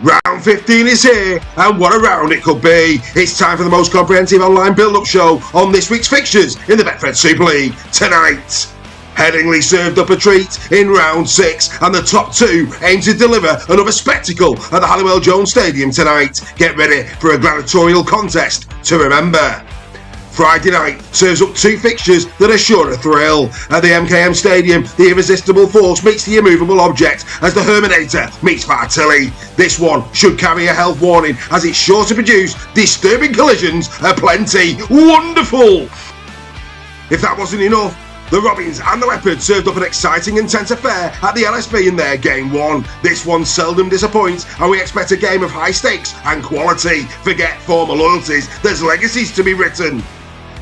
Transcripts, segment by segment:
Round 15 is here, and what a round it could be. It's time for the most comprehensive online build-up show on this week's fixtures in the Betfred Super League tonight. Headingley served up a treat in round 6, and the top two aim to deliver another spectacle at the Halliwell Jones Stadium tonight. Get ready for a gladiatorial contest to remember. Friday night serves up two fixtures that are sure to thrill. At the MKM Stadium, the irresistible force meets the immovable object as the Herminator meets Vartilli. This one should carry a health warning as it's sure to produce disturbing collisions aplenty. Wonderful! If that wasn't enough, the Robins and the Leopards served up an exciting and tense affair at the LSB in their Game 1. This one seldom disappoints, and we expect a game of high stakes and quality. Forget former loyalties, there's legacies to be written.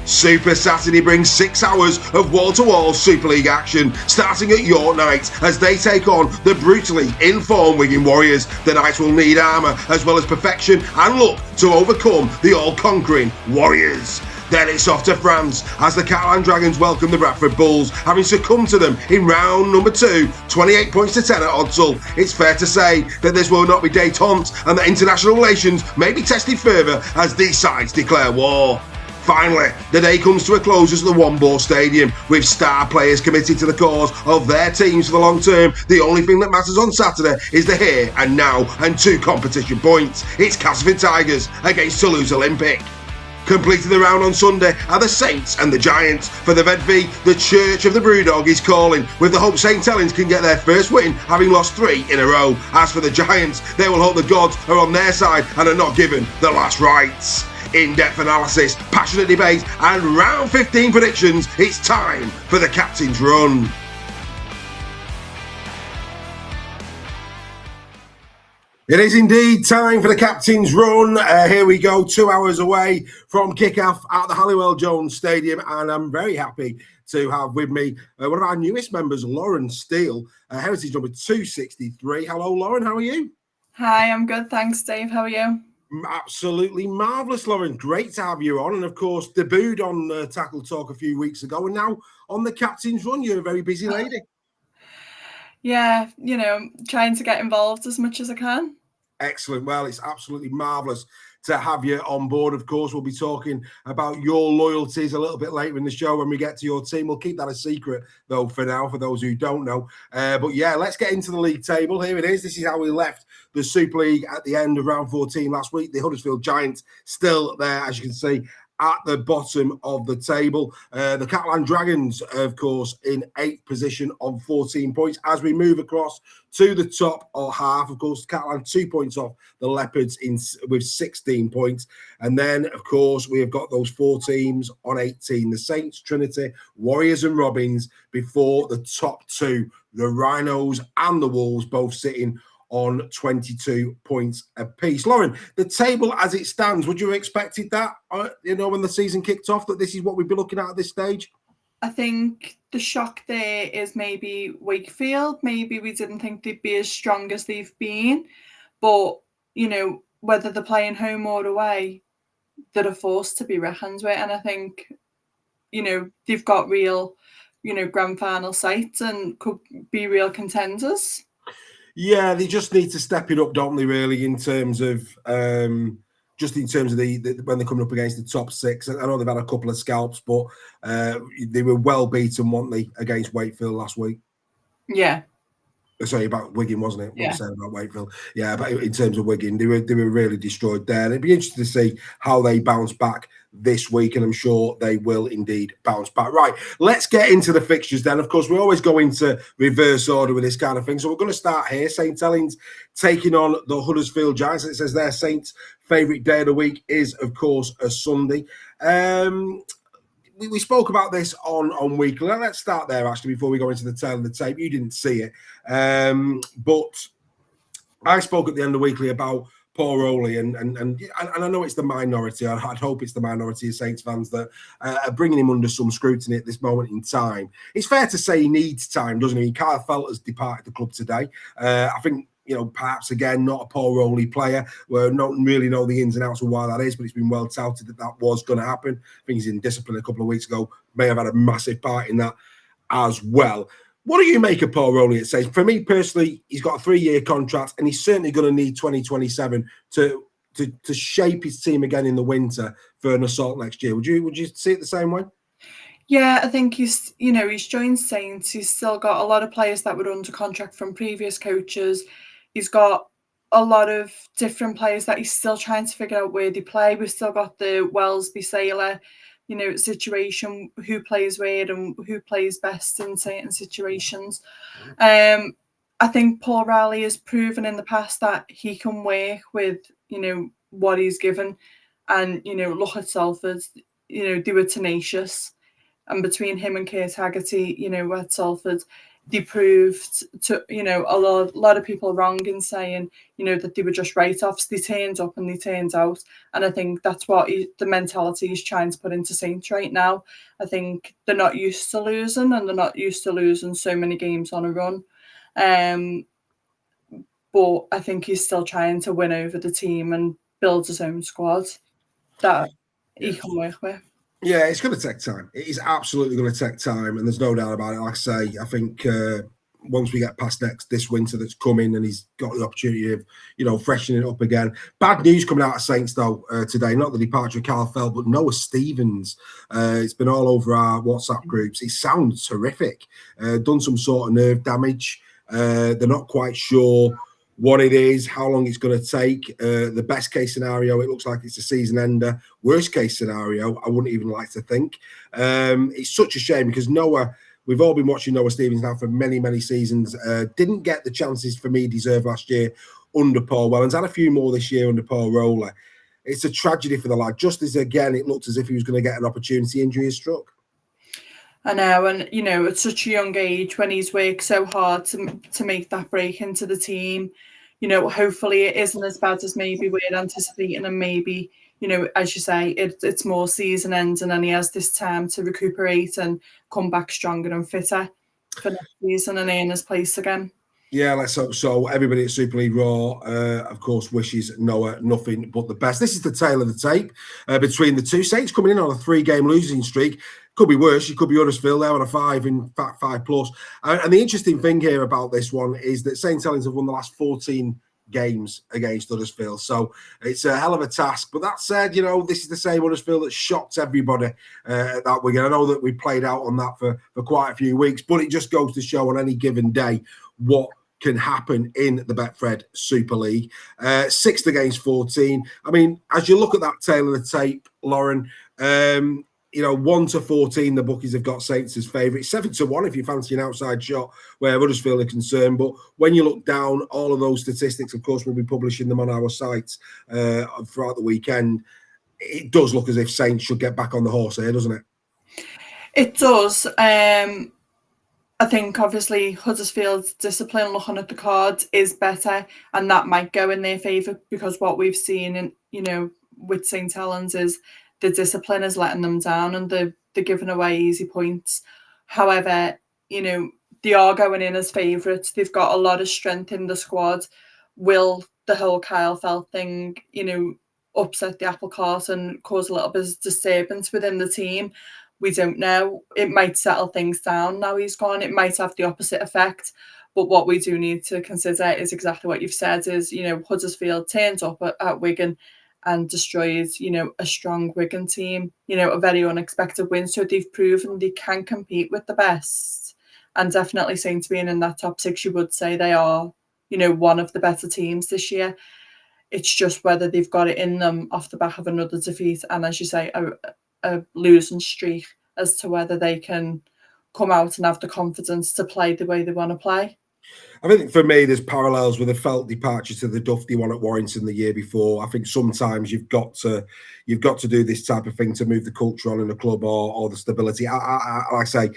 Super Saturday brings 6 hours of wall-to-wall Super League action, starting at York night as they take on the brutally in-form Wigan Warriors. The Knights will need armour as well as perfection and luck to overcome the all-conquering Warriors. Then it's off to France as the Catalan Dragons welcome the Bradford Bulls, having succumbed to them in round number 2, 28 points to 10 at Odsal. It's fair to say that this will not be détente and that international relations may be tested further as these sides declare war. Finally, the day comes to a close at the Wombo Stadium, with star players committed to the cause of their teams for the long term. The only thing that matters on Saturday is the here and now and 2 competition points. It's Castleford Tigers against Toulouse Olympic. Completing the round on Sunday are the Saints and the Giants. For the Vedvi, the Church of the Brewdog is calling, with the hope St Helens can get their first win, having lost 3 in a row. As for the Giants, they will hope the gods are on their side and are not given the last rites. In-depth analysis, passionate debate and round 15 predictions. It's time for the Captain's Run. It is indeed time for the Captain's Run. Here we go, 2 hours away from kick-off at the Halliwell Jones Stadium, and I'm very happy to have with me one of our newest members, Lauren Steele, heritage number 263. Hello, Lauren, how are you? Hi, I'm good, thanks, Dave. How are you? Absolutely marvellous, Lauren. Great to have you on. And, of course, debuted on Tackle Talk a few weeks ago. And now on the Captain's Run, you're a very busy lady. Yeah, trying to get involved as much as I can. Excellent. Well, it's absolutely marvellous to have you on board. Of course, we'll be talking about your loyalties a little bit later in the show when we get to your team. We'll keep that a secret, though, for now, for those who don't know. But, yeah, let's get into the league table. Here it is. This is how we left the Super League at the end of round 14 last week. The Huddersfield Giants still there, as you can see, at the bottom of the table. The Catalan Dragons, of course, in 8th position on 14 points. As we move across to the top or half, of course, Catalan 2 points off the Leopards with 16 points. And then, of course, we have got those 4 teams on 18. The Saints, Trinity, Warriors and Robins before the top 2. The Rhinos and the Wolves both sitting on 22 points apiece. Lauren, the table as it stands, would you have expected that, when the season kicked off, that this is what we'd be looking at this stage? I think the shock there is maybe Wakefield. Maybe we didn't think they'd be as strong as they've been. But, whether they're playing home or away, they're a force to be reckoned with. And I think, they've got real, grand final sights and could be real contenders. Yeah, they just need to step it up, don't they, really, in terms of the when they're coming up against the top 6. I know they've had a couple of scalps, but they were well beaten, weren't they, against Wakefield last week? Yeah. Sorry, about Wigan, wasn't it? What yeah. I said about Wakefield. Yeah, but in terms of Wigan, they were really destroyed there. And it'd be interesting to see how they bounce back this week, and I'm sure they will indeed bounce back. Right, let's get into the fixtures then. Of course, we always go into reverse order with this kind of thing. So we're going to start here. St Helens taking on the Huddersfield Giants. It says their Saints' favourite day of the week is, of course, a Sunday. We spoke about this on weekly. Let's start there, actually, before we go into the tail of the tape. You didn't see it. But I spoke at the end of weekly about Paul Rowley, and I know it's the minority. I'd hope it's the minority of Saints fans that are bringing him under some scrutiny at this moment in time. It's fair to say he needs time, doesn't he? Kyle Felt has departed the club today. I think, perhaps, again, not a Paul Rowley player. We don't really know the ins and outs of why that is, but it's been well touted that was going to happen. I think he's in discipline a couple of weeks ago. May have had a massive part in that as well. What do you make of Paul Rowley at Saints? For me personally, he's got a 3-year contract, and he's certainly going to need 2027 to shape his team again in the winter for an assault next year. Would you see it the same way? Yeah, I think he's joined Saints. He's still got a lot of players that were under contract from previous coaches. He's got a lot of different players that he's still trying to figure out where they play. We've still got the Wellesby Sailor, situation, who plays where and who plays best in certain situations. I think Paul Rowley has proven in the past that he can work with, what he's given. And, look at Salford, they were tenacious. And between him and Kurt Haggerty, at Salford, they proved to, a lot of people wrong in saying, that they were just write-offs. They turned up and they turned out. And I think that's what the mentality he's trying to put into Saints right now. I think they're not used to losing, and they're not used to losing so many games on a run. But I think he's still trying to win over the team and build his own squad that he can work with. Yeah, it's going to take time. It is absolutely going to take time, and there's no doubt about it. Like I say, I think once we get past this winter that's coming, and he's got the opportunity of, freshening it up again. Bad news coming out of Saints, though, today. Not the departure of Carl Feld, but Noah Stevens. It's been all over our WhatsApp groups. It sounds horrific. Done some sort of nerve damage. They're not quite sure what it is, how long it's going to take. The best case scenario, it looks like it's a season ender. Worst case scenario, I wouldn't even like to think. It's such a shame because Noah, we've all been watching Noah Stevens now for many, many seasons. Didn't get the chances for me deserved last year under Paul Wellens. Had a few more this year under Paul Rowley. It's a tragedy for the lad. Just as, again, it looked as if he was going to get an opportunity, injury has struck. I know, and at such a young age, when he's worked so hard to make that break into the team, hopefully it isn't as bad as maybe we're anticipating, and maybe, as you say, it's more season ending, and he has this time to recuperate and come back stronger and fitter for next season and earn his place again. Yeah, let's hope so. Everybody at Super League Raw, of course, wishes Noah nothing but the best. This is the tale of the tape between the two. Saints coming in on a 3-game losing streak. Could be worse. You could be Huddersfield there on a 5, in fact 5+. And the interesting thing here about this one is that St Helens have won the last 14 games against Huddersfield. So it's a hell of a task. But that said, this is the same Huddersfield that shocked everybody at that weekend. I know that we played out on that for quite a few weeks, but it just goes to show on any given day what can happen in the Betfred Super League. 6th against 14. I mean, as you look at that tail of the tape, Lauren, 1 to 14, the bookies have got Saints as favourite. 7 to 1 if you fancy an outside shot where Huddersfield are concerned. But when you look down, all of those statistics, of course, we'll be publishing them on our sites throughout the weekend. It does look as if Saints should get back on the horse here, doesn't it? It does. I think obviously Huddersfield's discipline, looking at the cards, is better, and that might go in their favour because what we've seen in with St Helens is the discipline is letting them down and they're giving away easy points. However, they are going in as favourites. They've got a lot of strength in the squad. Will the whole Kyle Feld thing, upset the apple cart and cause a little bit of disturbance within the team? We don't know. It might settle things down now he's gone. It might have the opposite effect. But what we do need to consider is exactly what you've said is, Huddersfield turns up at Wigan and destroys, a strong Wigan team, a very unexpected win. So they've proven they can compete with the best. And definitely Saints being in that top 6, you would say they are, one of the better teams this year. It's just whether they've got it in them off the back of another defeat. And as you say, a losing streak, as to whether they can come out and have the confidence to play the way they want to play. I think for me, there's parallels with a Felt departure to the Duffy one at Warrington the year before. I think sometimes you've got to do this type of thing to move the culture on in the club or the stability. Like I say,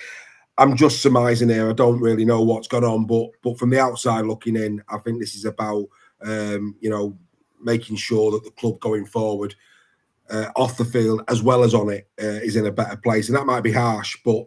I'm just surmising here. I don't really know what's gone on, but from the outside looking in, I think this is about making sure that the club going forward, off the field as well as on it, is in a better place. And that might be harsh, but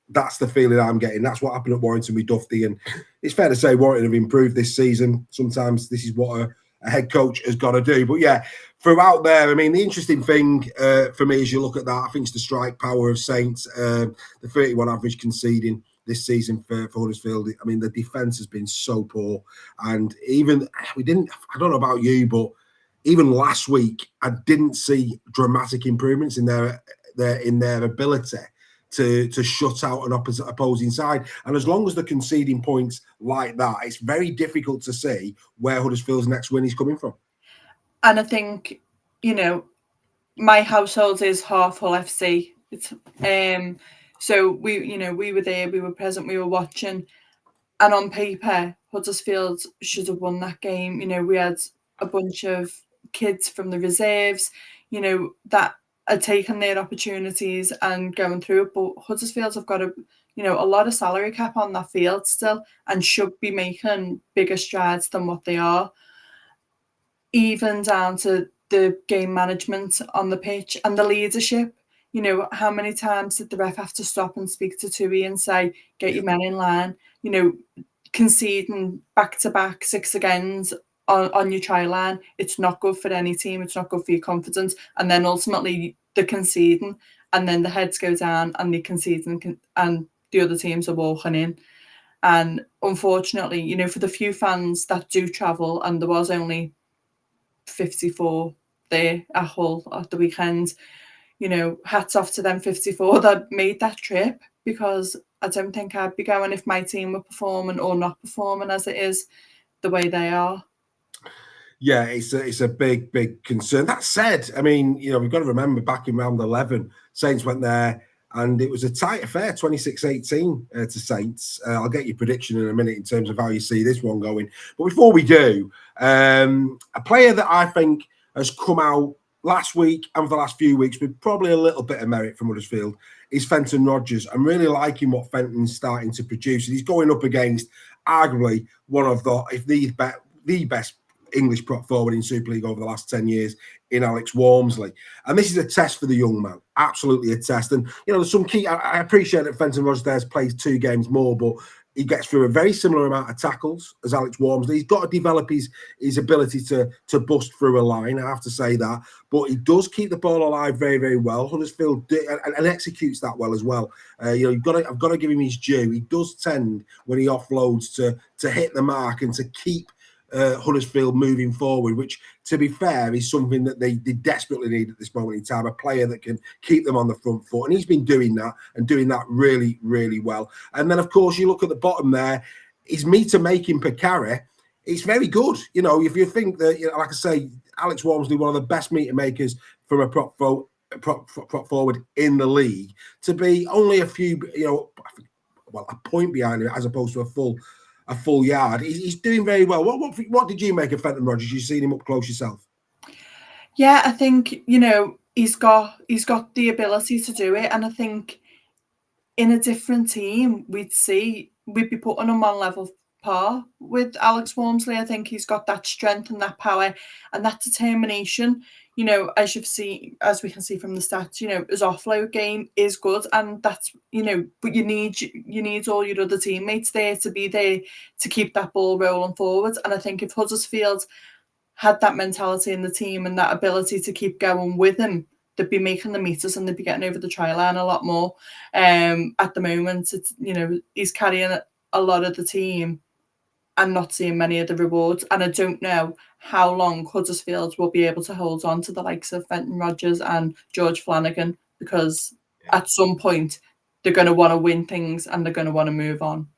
that's the feeling I'm getting. That's what happened at Warrington with Duffy. And it's fair to say Warrington have improved this season. Sometimes this is what a head coach has got to do. But yeah, throughout there, I mean, the interesting thing for me as you look at that, I think it's the strike power of Saints, the 31 average conceding this season for Huddersfield. I mean, the defence has been so poor, and even I don't know about you, but even last week I didn't see dramatic improvements in their ability to shut out an opposing side. And as long as they're conceding points like that, it's very difficult to see where Huddersfield's next win is coming from. And I think, my household is half Hull FC. It's so we were there, we were present, we were watching, and on paper Huddersfield should have won that game. We had a bunch of kids from the reserves, that are taking their opportunities and going through it. But Huddersfield have got a lot of salary cap on that field still, and should be making bigger strides than what they are, even down to the game management on the pitch and the leadership. How many times did the ref have to stop and speak to Tui and say, get your men in line? Conceding back-to-back 6 agains on your try line, it's not good for any team. It's not good for your confidence. And then ultimately they're conceding, and then the heads go down and they concede, and the other teams are walking in. And unfortunately, for the few fans that do travel, and there was only 54 there at Hull at the weekend, hats off to them 54 that made that trip, because I don't think I'd be going if my team were performing or not performing as it is the way they are. Yeah, it's a big concern. That said, I mean, we've got to remember back in round 11, Saints went there and it was a tight affair, 26-18 to Saints. I'll get your prediction in a minute in terms of how you see this one going. But before we do, a player that I think has come out last week and for the last few weeks with probably a little bit of merit from Huddersfield is Fenton Rodgers. I'm really liking what Fenton's starting to produce. And he's going up against arguably one of the best English prop forward in Super League over the last 10 years in Alex Walmsley. And this is a test for the young man, absolutely a test. And, there's some key, I appreciate that Fenton Rodgers has played 2 games more, but he gets through a very similar amount of tackles as Alex Walmsley. He's got to develop his ability to bust through a line, I have to say that. But he does keep the ball alive very, very well. Huddersfield and executes that well as well. I've got to give him his due. He does tend, when he offloads, to hit the mark and to keep Huddersfield moving forward, which, to be fair, is something that they desperately need at this moment in time, a player that can keep them on the front foot. And he's been doing that, and doing that really, really well. And then, of course, you look at the bottom there, his meter making per carry, it's very good. If you think that, like I say, Alex Walmsley, one of the best meter makers from a prop forward in the league, to be only a few, a point behind him as opposed to a full yard. He's doing very well. What did you make of Fenton Rodgers? You've seen him up close yourself. Yeah, I think he's got the ability to do it, and I think in a different team we'd be putting him on level par with Alex Walmsley. I think he's got that strength and that power and that determination. As we can see from the stats, his offload game is good, and that's but you need all your other teammates there to be there to keep that ball rolling forwards. And I think if Huddersfield had that mentality in the team and that ability to keep going with him, they'd be making the meters and they'd be getting over the try line a lot more. At the moment, it's he's carrying a lot of the team and not seeing many of the rewards. And I don't know how long Huddersfield will be able to hold on to the likes of Fenton Rodgers and George Flanagan, because at some point they're going to want to win things and they're going to want to move on.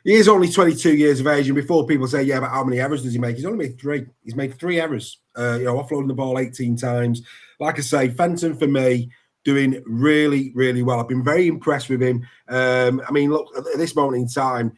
He is only 22 years of age, and before people say, yeah, but how many errors does he make? He's only made 3. He's made 3 errors, offloading the ball 18 times. Like I say, Fenton, for me, doing really, really well. I've been very impressed with him. I mean, look, at this moment in time,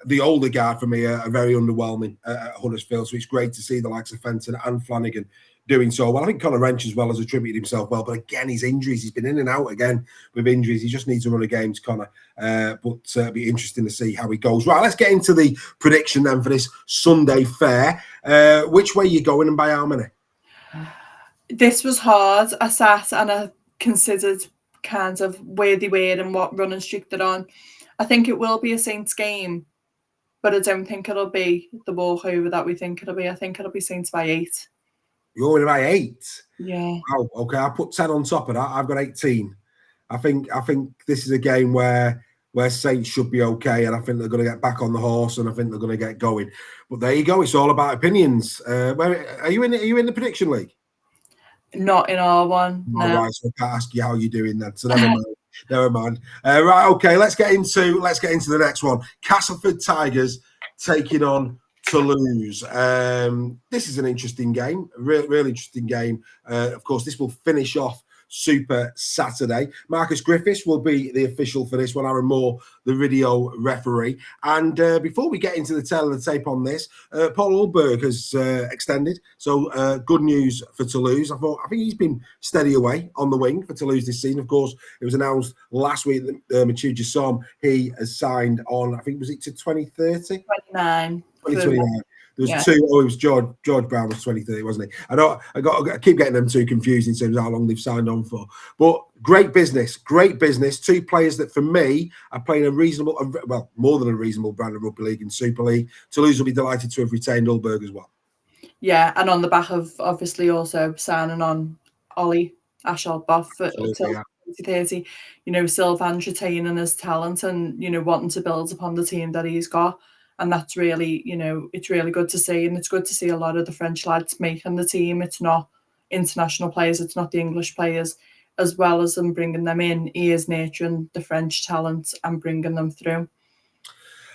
the older guard for me are very underwhelming at Huddersfield, so it's great to see the likes of Fenton and Flanagan doing so well. I think Conor Wrench as well has attributed himself well, but again, his injuries, he's been in and out again with injuries. He just needs to run a games, Conor. But it'll be interesting to see how he goes. Right, let's get into the prediction then for this Sunday fair. Which way are you going and by how many? This was hard. I sat and I considered kind of where they were and what running streak they're on. I think it will be a Saints game, but I don't think it'll be the walkover that we think it'll be. I think it'll be Saints by 8. You're going by 8? Yeah. Oh, okay. I'll put 10 on top of that. I've got 18. I think this is a game where where Saints should be okay, and I think they're going to get back on the horse, and I think they're going to get going. But there you go. It's all about opinions. Are you in? Are you in the prediction league? Not in our one. All No. right, so I can't ask you how you're doing then. So never mind. Never mind. Right, okay. Let's get into the next one. Castleford Tigers taking on Toulouse. This is an interesting game. Real interesting game. Of course, this will finish off Super Saturday. Marcus Griffiths will be the official for this one. Aaron Moore, the video referee. And before we get into the tail of the tape on this, Paul Ulberg has extended. So good news for Toulouse. I think he's been steady away on the wing for Toulouse this season. Of course, it was announced last week that Mathieu Jassom, he has signed on, I think, was it to 2030? 29. 2029. There was two. Oh, it was George Brown was 2030, wasn't he? I keep getting them two confused in terms of how long they've signed on for. But great business. Two players that for me are playing a reasonable, well, more than a reasonable brand of rugby league and Super League. Toulouse will be delighted to have retained Ulberg as well. Yeah, and on the back of obviously also signing on Ollie Ashelboff until 2030. You know, Sylvan's retaining his talent and, you know, wanting to build upon the team that he's got. And that's really, you know, it's really good to see. And it's good to see a lot of the French lads making the team. It's not international players, it's not the English players, as well as them bringing them in. He is nurturing the French talent and bringing them through.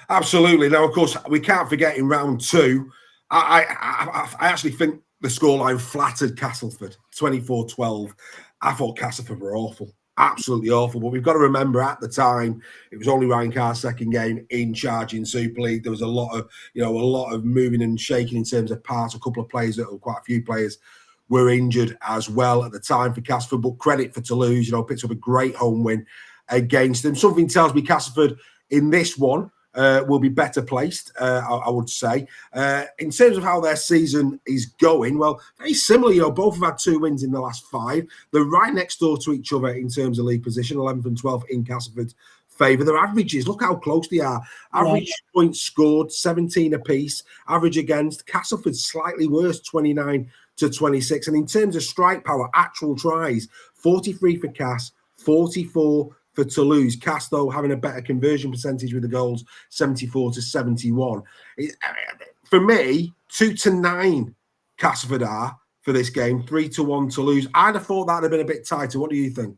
Absolutely. Now, of course, we can't forget in round two, I actually think the scoreline flattered Castleford, 24-12. I thought Castleford were awful. Absolutely awful. But we've got to remember at the time it was only Ryan Carr's second game in charge in Super League. There was a lot of moving and shaking in terms of parts. A couple of players, quite a few players were injured as well at the time for Castleford. But credit for Toulouse, picked up a great home win against them. Something tells me Castleford in this one will be better placed, I would say. In terms of how their season is going, well, very similar. Both have had 2 wins in the last 5. They're right next door to each other in terms of league position, 11th and 12th in Castleford's favour. Their averages, look how close they are. Average points scored, 17 apiece. Average against, Castleford slightly worse, 29-26. And in terms of strike power, actual tries, 43 for Cass, 44 for Toulouse. Cass, though, having a better conversion percentage with the goals, 74-71. For me, 2-9 Castleford are for this game, 3-1 Toulouse. I'd have thought that'd have been a bit tighter. What do you think?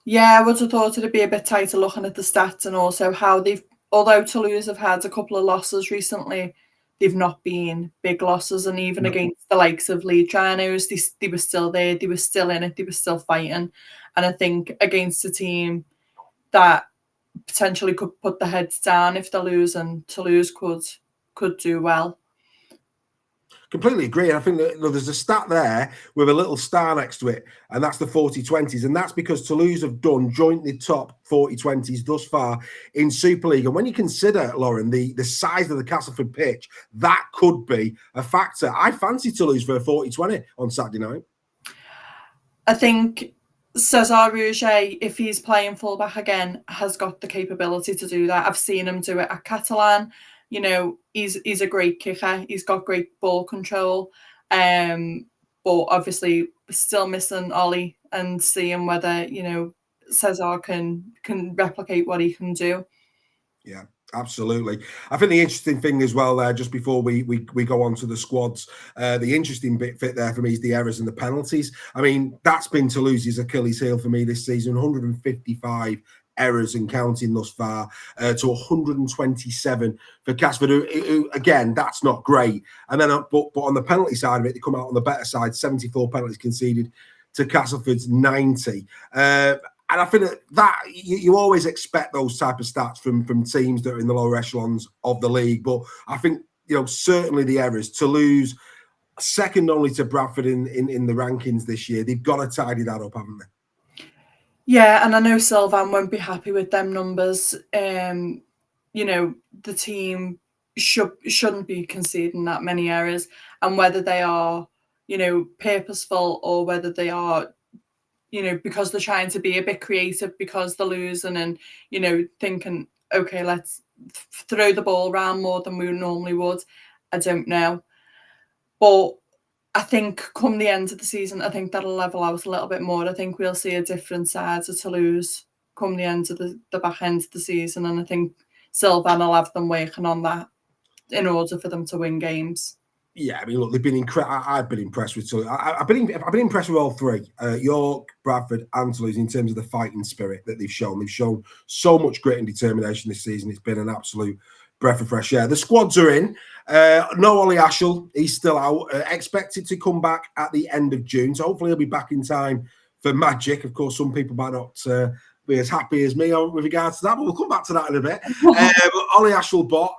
Yeah, I would have thought it'd be a bit tighter looking at the stats and also how although Toulouse have had a couple of losses recently, they've not been big losses. And even against the likes of Leeds Rhinos, they were still there, they were still in it, they were still fighting. And I think against a team that potentially could put the heads down if they lose, and Toulouse could do well. Completely agree. And I think that there's a stat there with a little star next to it, and that's the 40-20s. And that's because Toulouse have done jointly top 40-20s thus far in Super League. And when you consider, Lauren, the size of the Castleford pitch, that could be a factor. I fancy Toulouse for a 40-20 on Saturday night. I think Cesar Rouget, if he's playing fullback again, has got the capability to do that. I've seen him do it at Catalan. He's a great kicker. He's got great ball control. But obviously still missing Ollie and seeing whether, Cesar can replicate what he can do. Yeah, absolutely. I think the interesting thing as well there, just before we go on to the squads, the interesting bit there for me is the errors and the penalties. I mean, that's been Toulouse's Achilles heel for me this season. 155 errors and counting thus far to 127 for Castleford, who again, that's not great. And then, but on the penalty side of it, they come out on the better side. 74 penalties conceded to Castleford's 90. And I think that you always expect those type of stats from teams that are in the lower echelons of the league. But I think, certainly the errors. Toulouse, second only to Bradford in the rankings this year. They've got to tidy that up, haven't they? Yeah, and I know Sylvan won't be happy with them numbers. The team shouldn't be conceding that many errors, and whether they are, purposeful or whether they are, because they're trying to be a bit creative because they're losing and, thinking, okay, let's throw the ball around more than we normally would. I don't know. But I think come the end of the season, I think that'll level out a little bit more. I think we'll see a different side to Toulouse. come the end of the back end of the season, and I think Sylvan will have them working on that in order for them to win games. Yeah, I mean, look, they've been incredible. I've been impressed with Toulouse. I've been impressed with all three, York, Bradford, and Toulouse, in terms of the fighting spirit that they've shown. They've shown so much grit and determination this season. It's been an absolute breath of fresh air. The squads are in. No Ollie Ashall, he's still out. Expected to come back at the end of June, so hopefully he'll be back in time for Magic. Of course, some people might not be as happy as me with regards to that, but we'll come back to that in a bit. Ollie Ashall-Bott,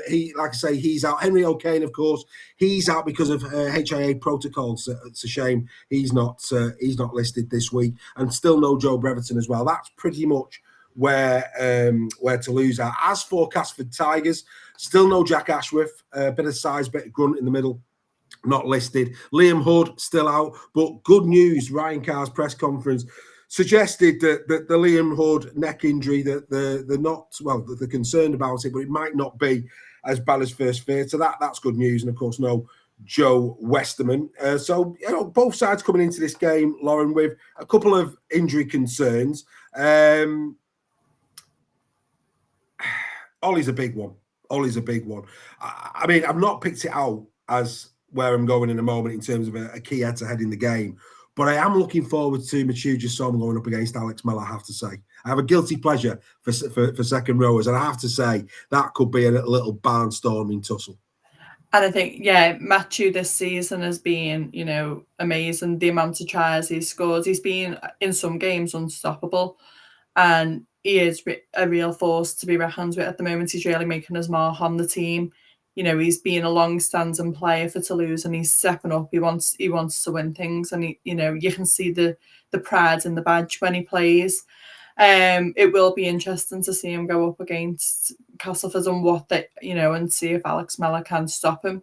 he, like I say, he's out. Henry O'Kane, of course, he's out because of HIA protocols. It's a shame he's not listed this week, and still no Joe Breverton as well. That's pretty much where Toulouse are. As for Castleford Tigers, still no Jack Ashworth, bit of size, bit of grunt in the middle. Not listed. Liam Hood still out, but good news. Ryan Carr's press conference suggested that the Liam Hood neck injury, that they're concerned about it, but it might not be as bad as first feared. So that's good news. And of course, no Joe Westerman. So both sides coming into this game, Lauren, with a couple of injury concerns. Ollie's a big one. I mean, I've not picked it out as where I'm going in a moment in terms of a key head-to-head in the game. But I am looking forward to Machuja Som going up against Alex Mel, I have to say. I have a guilty pleasure for second rowers, and I have to say that could be a little barnstorming tussle. And I think, Machu this season has been, amazing. The amount of tries he's scored. He's been, in some games, unstoppable. And he is a real force to be reckoned with at the moment. He's really making his mark on the team. He's been a long-standing player for Toulouse, and he's stepping up. He wants to win things, and you can see the pride in the badge when he plays. It will be interesting to see him go up against Castleford and see if Alex Mellor can stop him.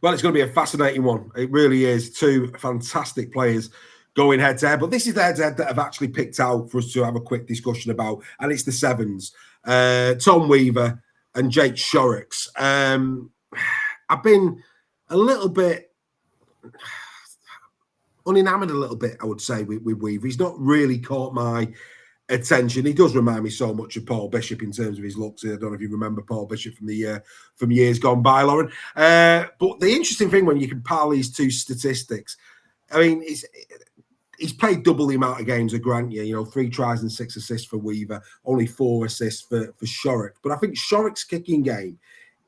Well, it's going to be a fascinating one. It really is. Two fantastic players going head-to-head, but this is the head-to-head that I've actually picked out for us to have a quick discussion about, and it's the sevens. Tom Weaver and Jake Shorrocks. I've been a little bit unenamored, I would say, with Weaver. He's not really caught my attention. He does remind me so much of Paul Bishop in terms of his looks. I don't know if you remember Paul Bishop from years gone by, Lauren. But the interesting thing when you compare these two statistics, I mean, he's played double the amount of games of Grant, 3 tries and 6 assists for Weaver, only 4 assists for Shorrock. But I think Shorrock's kicking game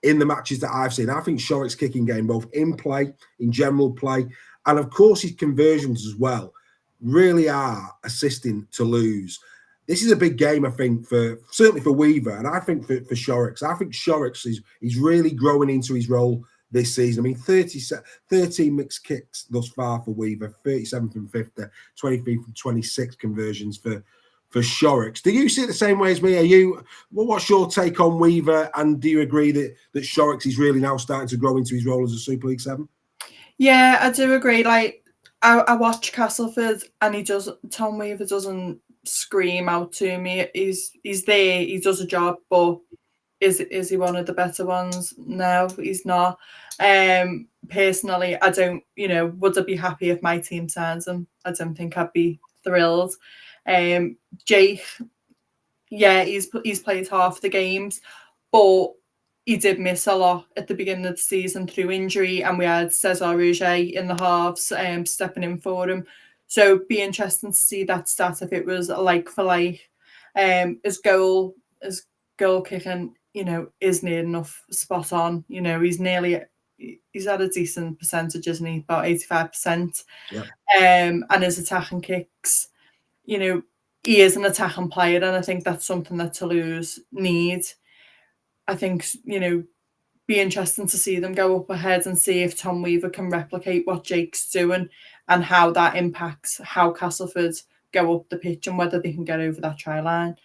in the matches that I've seen, I think Shorrock's kicking game, both in play, in general play, and of course his conversions as well, really are assisting Toulouse. This is a big game, I think, certainly for Weaver, and I think for Shorrocks. I think Shorrocks is really growing into his role this season. I mean, 13 mixed kicks thus far for Weaver, 37 from 50, 23 from 26 conversions for Shorrocks. Do you see it the same way as me? What's your take on Weaver, and do you agree that Shorrocks is really now starting to grow into his role as a Super League 7? Yeah, I do agree. Like, I watch Castleford, and Tom Weaver doesn't scream out to me. He's there, he does a job, but is he one of the better ones? No, he's not. Personally, I don't, would I be happy if my team signs him? I don't think I'd be thrilled. Jake, he's played half the games, but he did miss a lot at the beginning of the season through injury, and we had Cesar Rouget in the halves stepping in for him. So it'd be interesting to see that stat if it was like for like. His goal kicking, is near enough spot on. He's had a decent percentage, isn't he? About 85%. Yeah. And his attacking kicks, he is an attacking player, and I think that's something that Toulouse need. I think, be interesting to see them go up ahead and see if Tom Weaver can replicate what Jake's doing, and how that impacts how Castleford go up the pitch and whether they can get over that try line.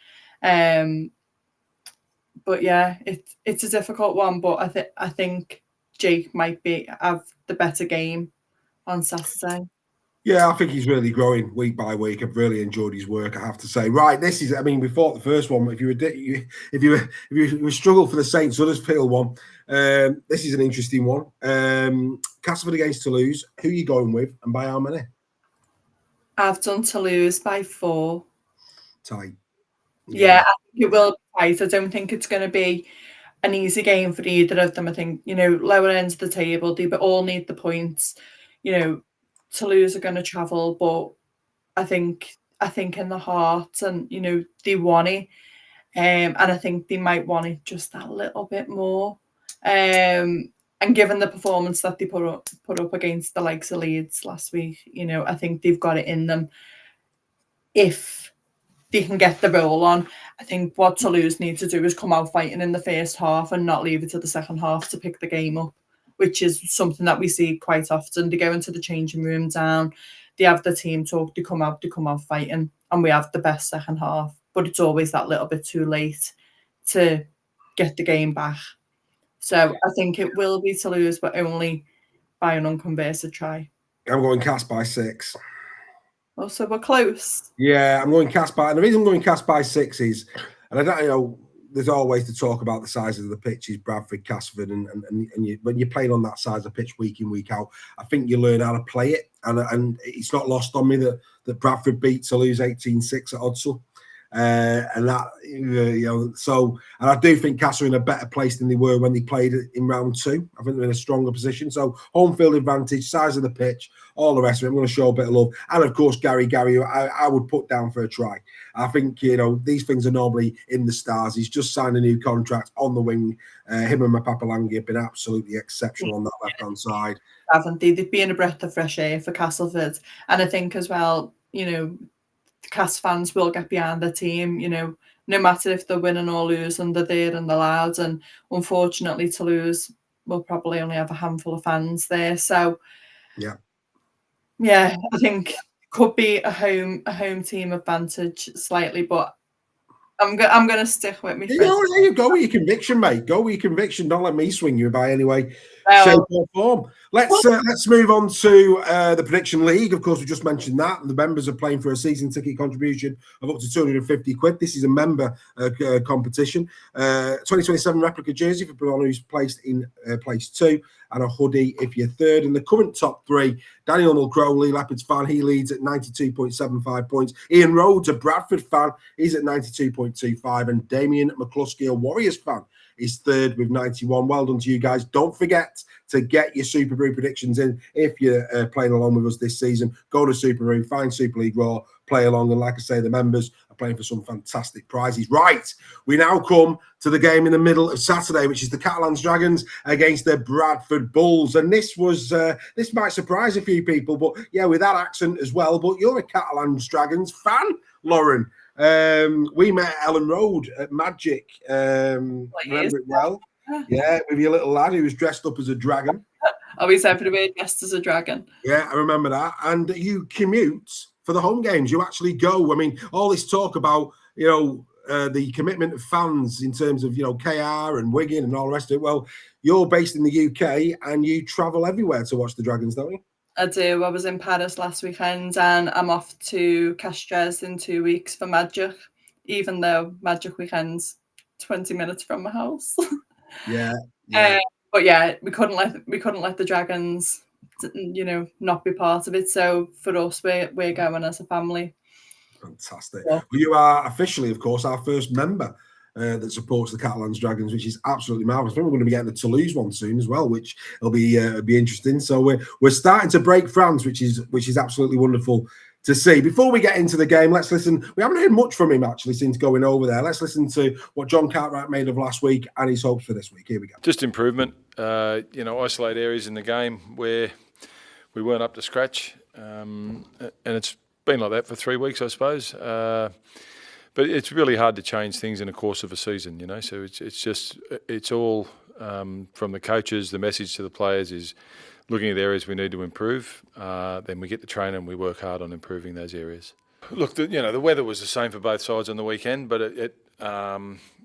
But yeah, it's a difficult one, but I think Jake might have the better game on Saturday. Yeah, I think he's really growing week by week. I've really enjoyed his work, I have to say. Right, we thought the first one, if you struggle for the St. Huddersfield one, this is an interesting one. Castleford against Toulouse. Who are you going with, and by how many? I've done Toulouse by 4. tight. Yeah, I think it will be tight. I don't think it's going to be an easy game for either of them. I think, lower ends of the table, they all need the points. Toulouse are going to travel, but I think in the heart, and they want it, and I think they might want it just that little bit more. And given the performance that they put up against the likes of Leeds last week, I think they've got it in them if they can get the roll on. I think what Toulouse need to do is come out fighting in the first half and not leave it to the second half to pick the game up, which is something that we see quite often. They go into the changing room down, they have the team talk, they come out fighting, and we have the best second half. But it's always that little bit too late to get the game back. So I think it will be Toulouse, but only by an unconverted try. I'm going Cast by 6. Oh, so we're close. Yeah, I'm going Cast by, and the reason I'm going Cast by 6 is, and I don't there's always to talk about the sizes of the pitches, Bradford, Castleford, and when you're playing on that size of pitch week in, week out, I think you learn how to play it, and it's not lost on me that Bradford beat Toulouse 18-6 at Odsal. And that, so, and I do think Castle are in a better place than they were when they played in round 2. I think they're in a stronger position. So, home field advantage, size of the pitch, all the rest of it. I'm going to show a bit of love. And of course, Gary, I would put down for a try. I think, these things are normally in the stars. He's just signed a new contract on the wing. Him and Mapapalangi have been absolutely exceptional on that left-hand side. Haven't they? They've been a breath of fresh air for Castleford. And I think as well, Cast fans will get behind the team, no matter if they're winning or losing, they're there and they're loud. And unfortunately, Toulouse will probably only have a handful of fans there. So, yeah, I think it could be a home team advantage slightly, but I'm going to stick with me. There you go with your conviction, mate. Go with your conviction. Don't let me swing you by anyway. Shape or form. Let's move on to the prediction league. Of course, we just mentioned that the members are playing for a season ticket contribution of up to £250. This is a member competition. 2027 replica jersey for anyone who's placed in place 2, and a hoodie if you're 3rd. In the current top 3, Daniel Mulcrow, Leigh Leopards fan, he leads at 92.75 points. Ian Rhodes, a Bradford fan, he's at 92.25, and Damien McCluskey, a Warriors fan, is 3rd with 91. Well done to you guys. Don't forget to get your Super Brew predictions in if you're playing along with us this season. Go to Super Brew, find Super League Raw, play along, and like I say, the members are playing for some fantastic prizes. Right, we now come to the game in the middle of Saturday, which is the Catalans Dragons against the Bradford Bulls. And this might surprise a few people, but yeah, with that accent as well. But you're a Catalans Dragons fan, Lauren. We met Ellen Road at Magic. Remember it well? Yeah, with your little lad who was dressed up as a dragon. Always everywhere dressed as a dragon. Yeah, I remember that. And you commute for the home games. You actually go. I mean, all this talk about, the commitment of fans in terms of, KR and Wigan and all the rest of it. Well, you're based in the UK and you travel everywhere to watch the Dragons, don't you? I do. I was in Paris last weekend and I'm off to Castres in 2 weeks for Magic, even though Magic weekend's 20 minutes from my house. Yeah. But yeah, we couldn't let the Dragons, not be part of it. So for us, we're going as a family. Fantastic. Yeah. Well, you are officially, of course, our first member that supports the Catalans Dragons, which is absolutely marvellous. I think we're going to be getting the Toulouse one soon as well, which will be interesting. So we're starting to break France, which is absolutely wonderful to see. Before we get into the game, let's listen. We haven't heard much from him actually since going over there. Let's listen to what John Cartwright made of last week and his hopes for this week. Here we go. Just improvement. Isolate areas in the game where we weren't up to scratch, and it's been like that for 3 weeks, I suppose. But it's really hard to change things in the course of a season, So it's all from the coaches. The message to the players is looking at the areas we need to improve. Then we get to train and we work hard on improving those areas. Look, the weather was the same for both sides on the weekend, but it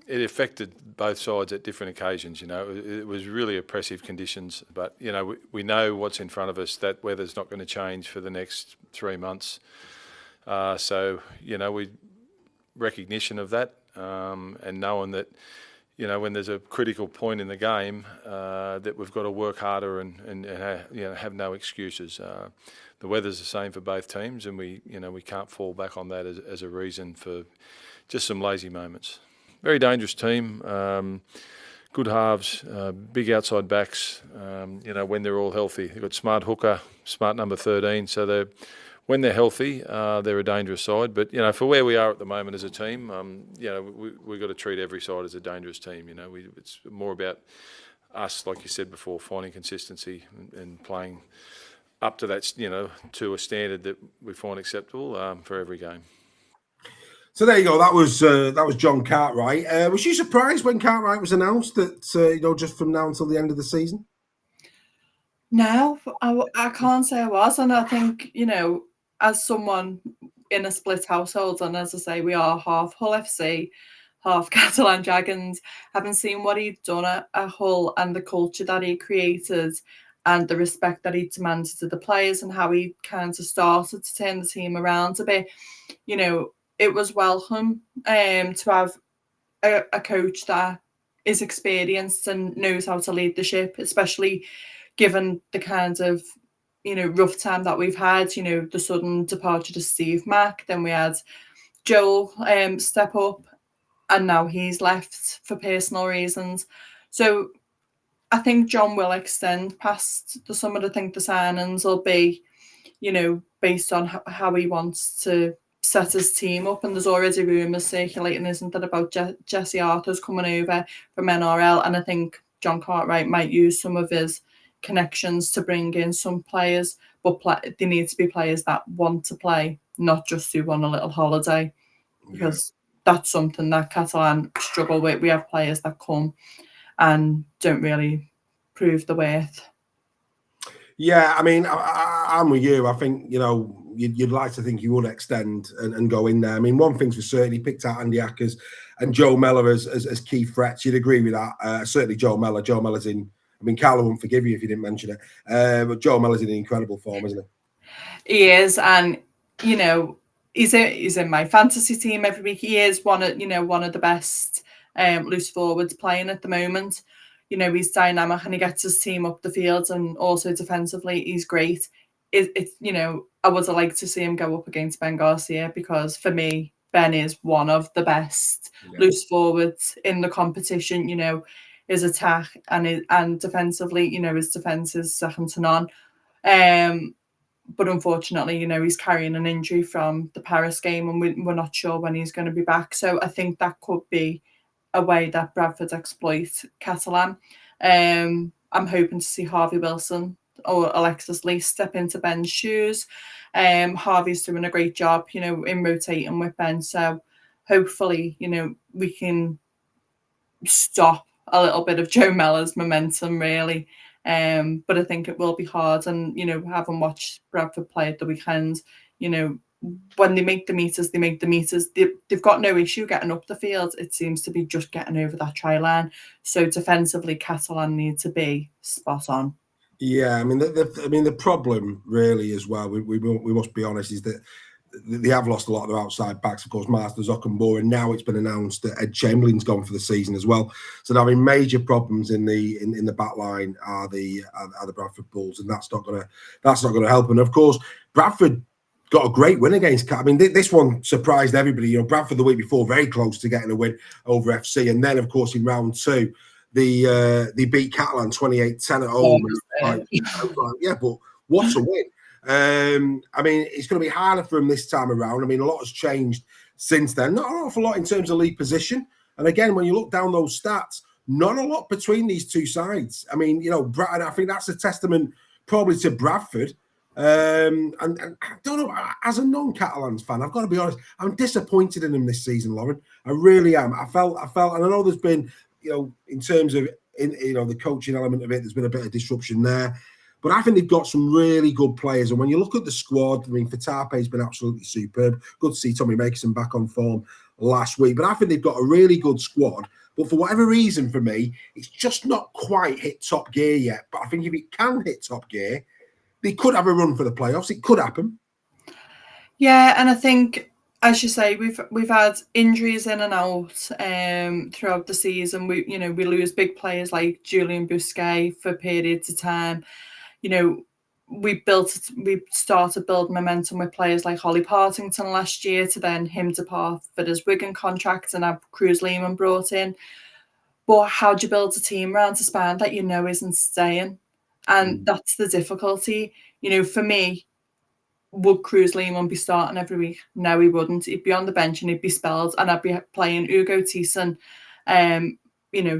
affected both sides at different occasions. It was really oppressive conditions. But we know what's in front of us. That weather's not going to change for the next 3 months. So we recognition of that, and knowing that when there's a critical point in the game, that we've got to work harder and have no excuses. The weather's the same for both teams, and we can't fall back on that as a reason for just some lazy moments. Very dangerous team. Good halves, big outside backs. When they're all healthy, they've got smart hooker, smart number 13. So when they're healthy, they're a dangerous side. But for where we are at the moment as a team, we've got to treat every side as a dangerous team. It's more about us, like you said before, finding consistency and playing up to that, to a standard that we find acceptable for every game. So there you go. That was John Cartwright. Was you surprised when Cartwright was announced that just from now until the end of the season? No, I can't say I was, and I think as someone in a split household, and as I say, we are half Hull FC, half Catalan Dragons, having seen what he'd done at Hull and the culture that he created and the respect that he demanded to the players and how he kind of started to turn the team around a bit, it was welcome to have a coach that is experienced and knows how to lead the ship, especially given the kind of rough time that we've had, the sudden departure to Steve Mack. Then we had Joel step up, and now he's left for personal reasons. So I think John will extend past the summer. I think the signings will be, based on how he wants to set his team up. And there's already rumours circulating, isn't there, about Jesse Arthur's coming over from NRL. And I think John Cartwright might use some of his connections to bring in some players, but they need to be players that want to play, not just who want a little holiday, because that's something that Catalan struggle with. We have players that come and don't really prove the worth. Yeah, I mean, I'm with you. I think, you'd like to think you would extend and go in there. I mean, one thing's for certain, he picked out Andy Ackers and Joe Mellor as key threats. You'd agree with that. Certainly Joe Mellor. Joe Mellor's in, Carlo won't forgive you if you didn't mention it. But Joe Mellor's in incredible form, isn't he? He is, and, he's in my fantasy team every week. He is one of the best loose forwards playing at the moment. He's dynamic and he gets his team up the field, and also defensively, he's great. I would have liked to see him go up against Ben Garcia, because for me, Ben is one of the best loose forwards in the competition. His attack and defensively, his defence is second to none. But unfortunately, he's carrying an injury from the Paris game, and we're not sure when he's going to be back. So I think that could be a way that Bradford exploit Catalan. I'm hoping to see Harvey Wilson or Alexis Lee step into Ben's shoes. Harvey's doing a great job, in rotating with Ben. So hopefully, we can stop a little bit of Joe Mellor's momentum, really. But I think it will be hard. And, having watched Bradford play at the weekend, when they make the meters, they make the meters. They've got no issue getting up the field. It seems to be just getting over that try line. So defensively, Catalan need to be spot on. Yeah, I mean, the problem really as well, we must be honest, is that they have lost a lot of their outside backs. Of course, Masters, Ockenbaugh, and now it's been announced that Ed Chamberlain's gone for the season as well. So they're having major problems in the back line are the Bradford Bulls, and that's not gonna help. And of course, Bradford got a great win against Cat. I mean, this one surprised everybody. Bradford the week before very close to getting a win over FC, and then of course in round two, they beat Catalan 28-10 at home. Yeah, but what a win! I mean, it's going to be harder for him this time around. I mean, a lot has changed since then. Not an awful lot in terms of league position. And again, when you look down those stats, not a lot between these two sides. I mean, and I think that's a testament probably to Bradford. And I don't know, as a non-Catalans fan, I've got to be honest, I'm disappointed in them this season, Lauren. I really am. I felt, and I know there's been, in terms of, the coaching element of it, there's been a bit of disruption there. But I think they've got some really good players. And when you look at the squad, I mean, Fatape's been absolutely superb. Good to see Tommy Makerson back on form last week. But I think they've got a really good squad. But for whatever reason, for me, it's just not quite hit top gear yet. But I think if it can hit top gear, they could have a run for the playoffs. It could happen. Yeah, and I think as you say, we've had injuries in and out throughout the season. We lose big players like Julian Bousquet for periods of time. We started building momentum with players like Holly Partington last year, to then him depart for his Wigan contract and have Cruz Lehman brought in. But how do you build a team around a span that isn't staying? And that's the difficulty. For me, would Cruz Lehman be starting every week? No, he wouldn't. He'd be on the bench and he'd be spelled, and I'd be playing Hugo Thiessen,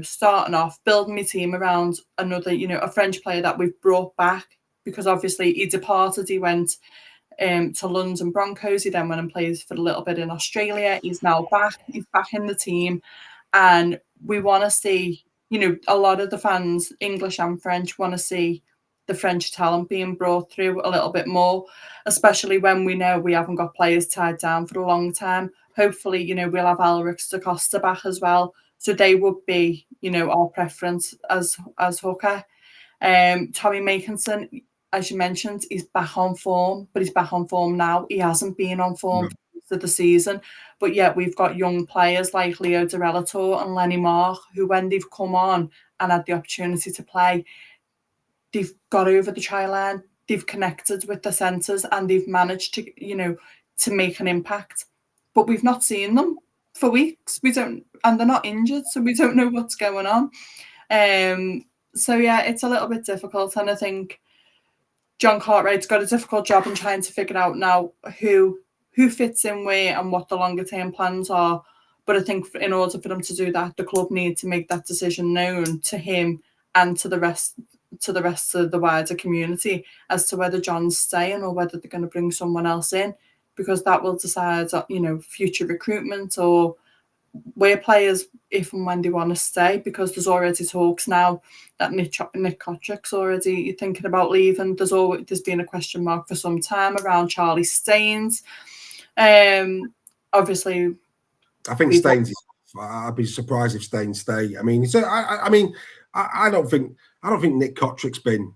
starting off, building my team around another, a French player that we've brought back, because obviously he departed. He went to London Broncos. He then went and played for a little bit in Australia. He's now back. He's back in the team. And we want to see, a lot of the fans, English and French, want to see the French talent being brought through a little bit more, especially when we know we haven't got players tied down for a long time. Hopefully, we'll have Alric da Costa back as well. So they would be, our preference as hooker. Tommy Makinson, as you mentioned, he's back on form, but he's back on form now. He hasn't been on form for the season, but yet we've got young players like Leo de Relator and Lenny Mark, who, when they've come on and had the opportunity to play, they've got over the try line, they've connected with the centres, and they've managed to, to make an impact. But we've not seen them for weeks. And they're not injured, so we don't know what's going on. So yeah, it's a little bit difficult, and I think John Cartwright's got a difficult job in trying to figure out now who fits in where and what the longer term plans are. But I think in order for them to do that, the club need to make that decision known to him and to the rest of the wider community as to whether John's staying or whether they're going to bring someone else in, because that will decide, future recruitment or where players, if and when they want to stay, because there's already talks now that Nick Kotrick's already thinking about leaving. There's been a question mark for some time around Charlie Staines. Obviously, I think Staines is. I'd be surprised if Staines stay. I mean, I don't think Nick Kotrick's been.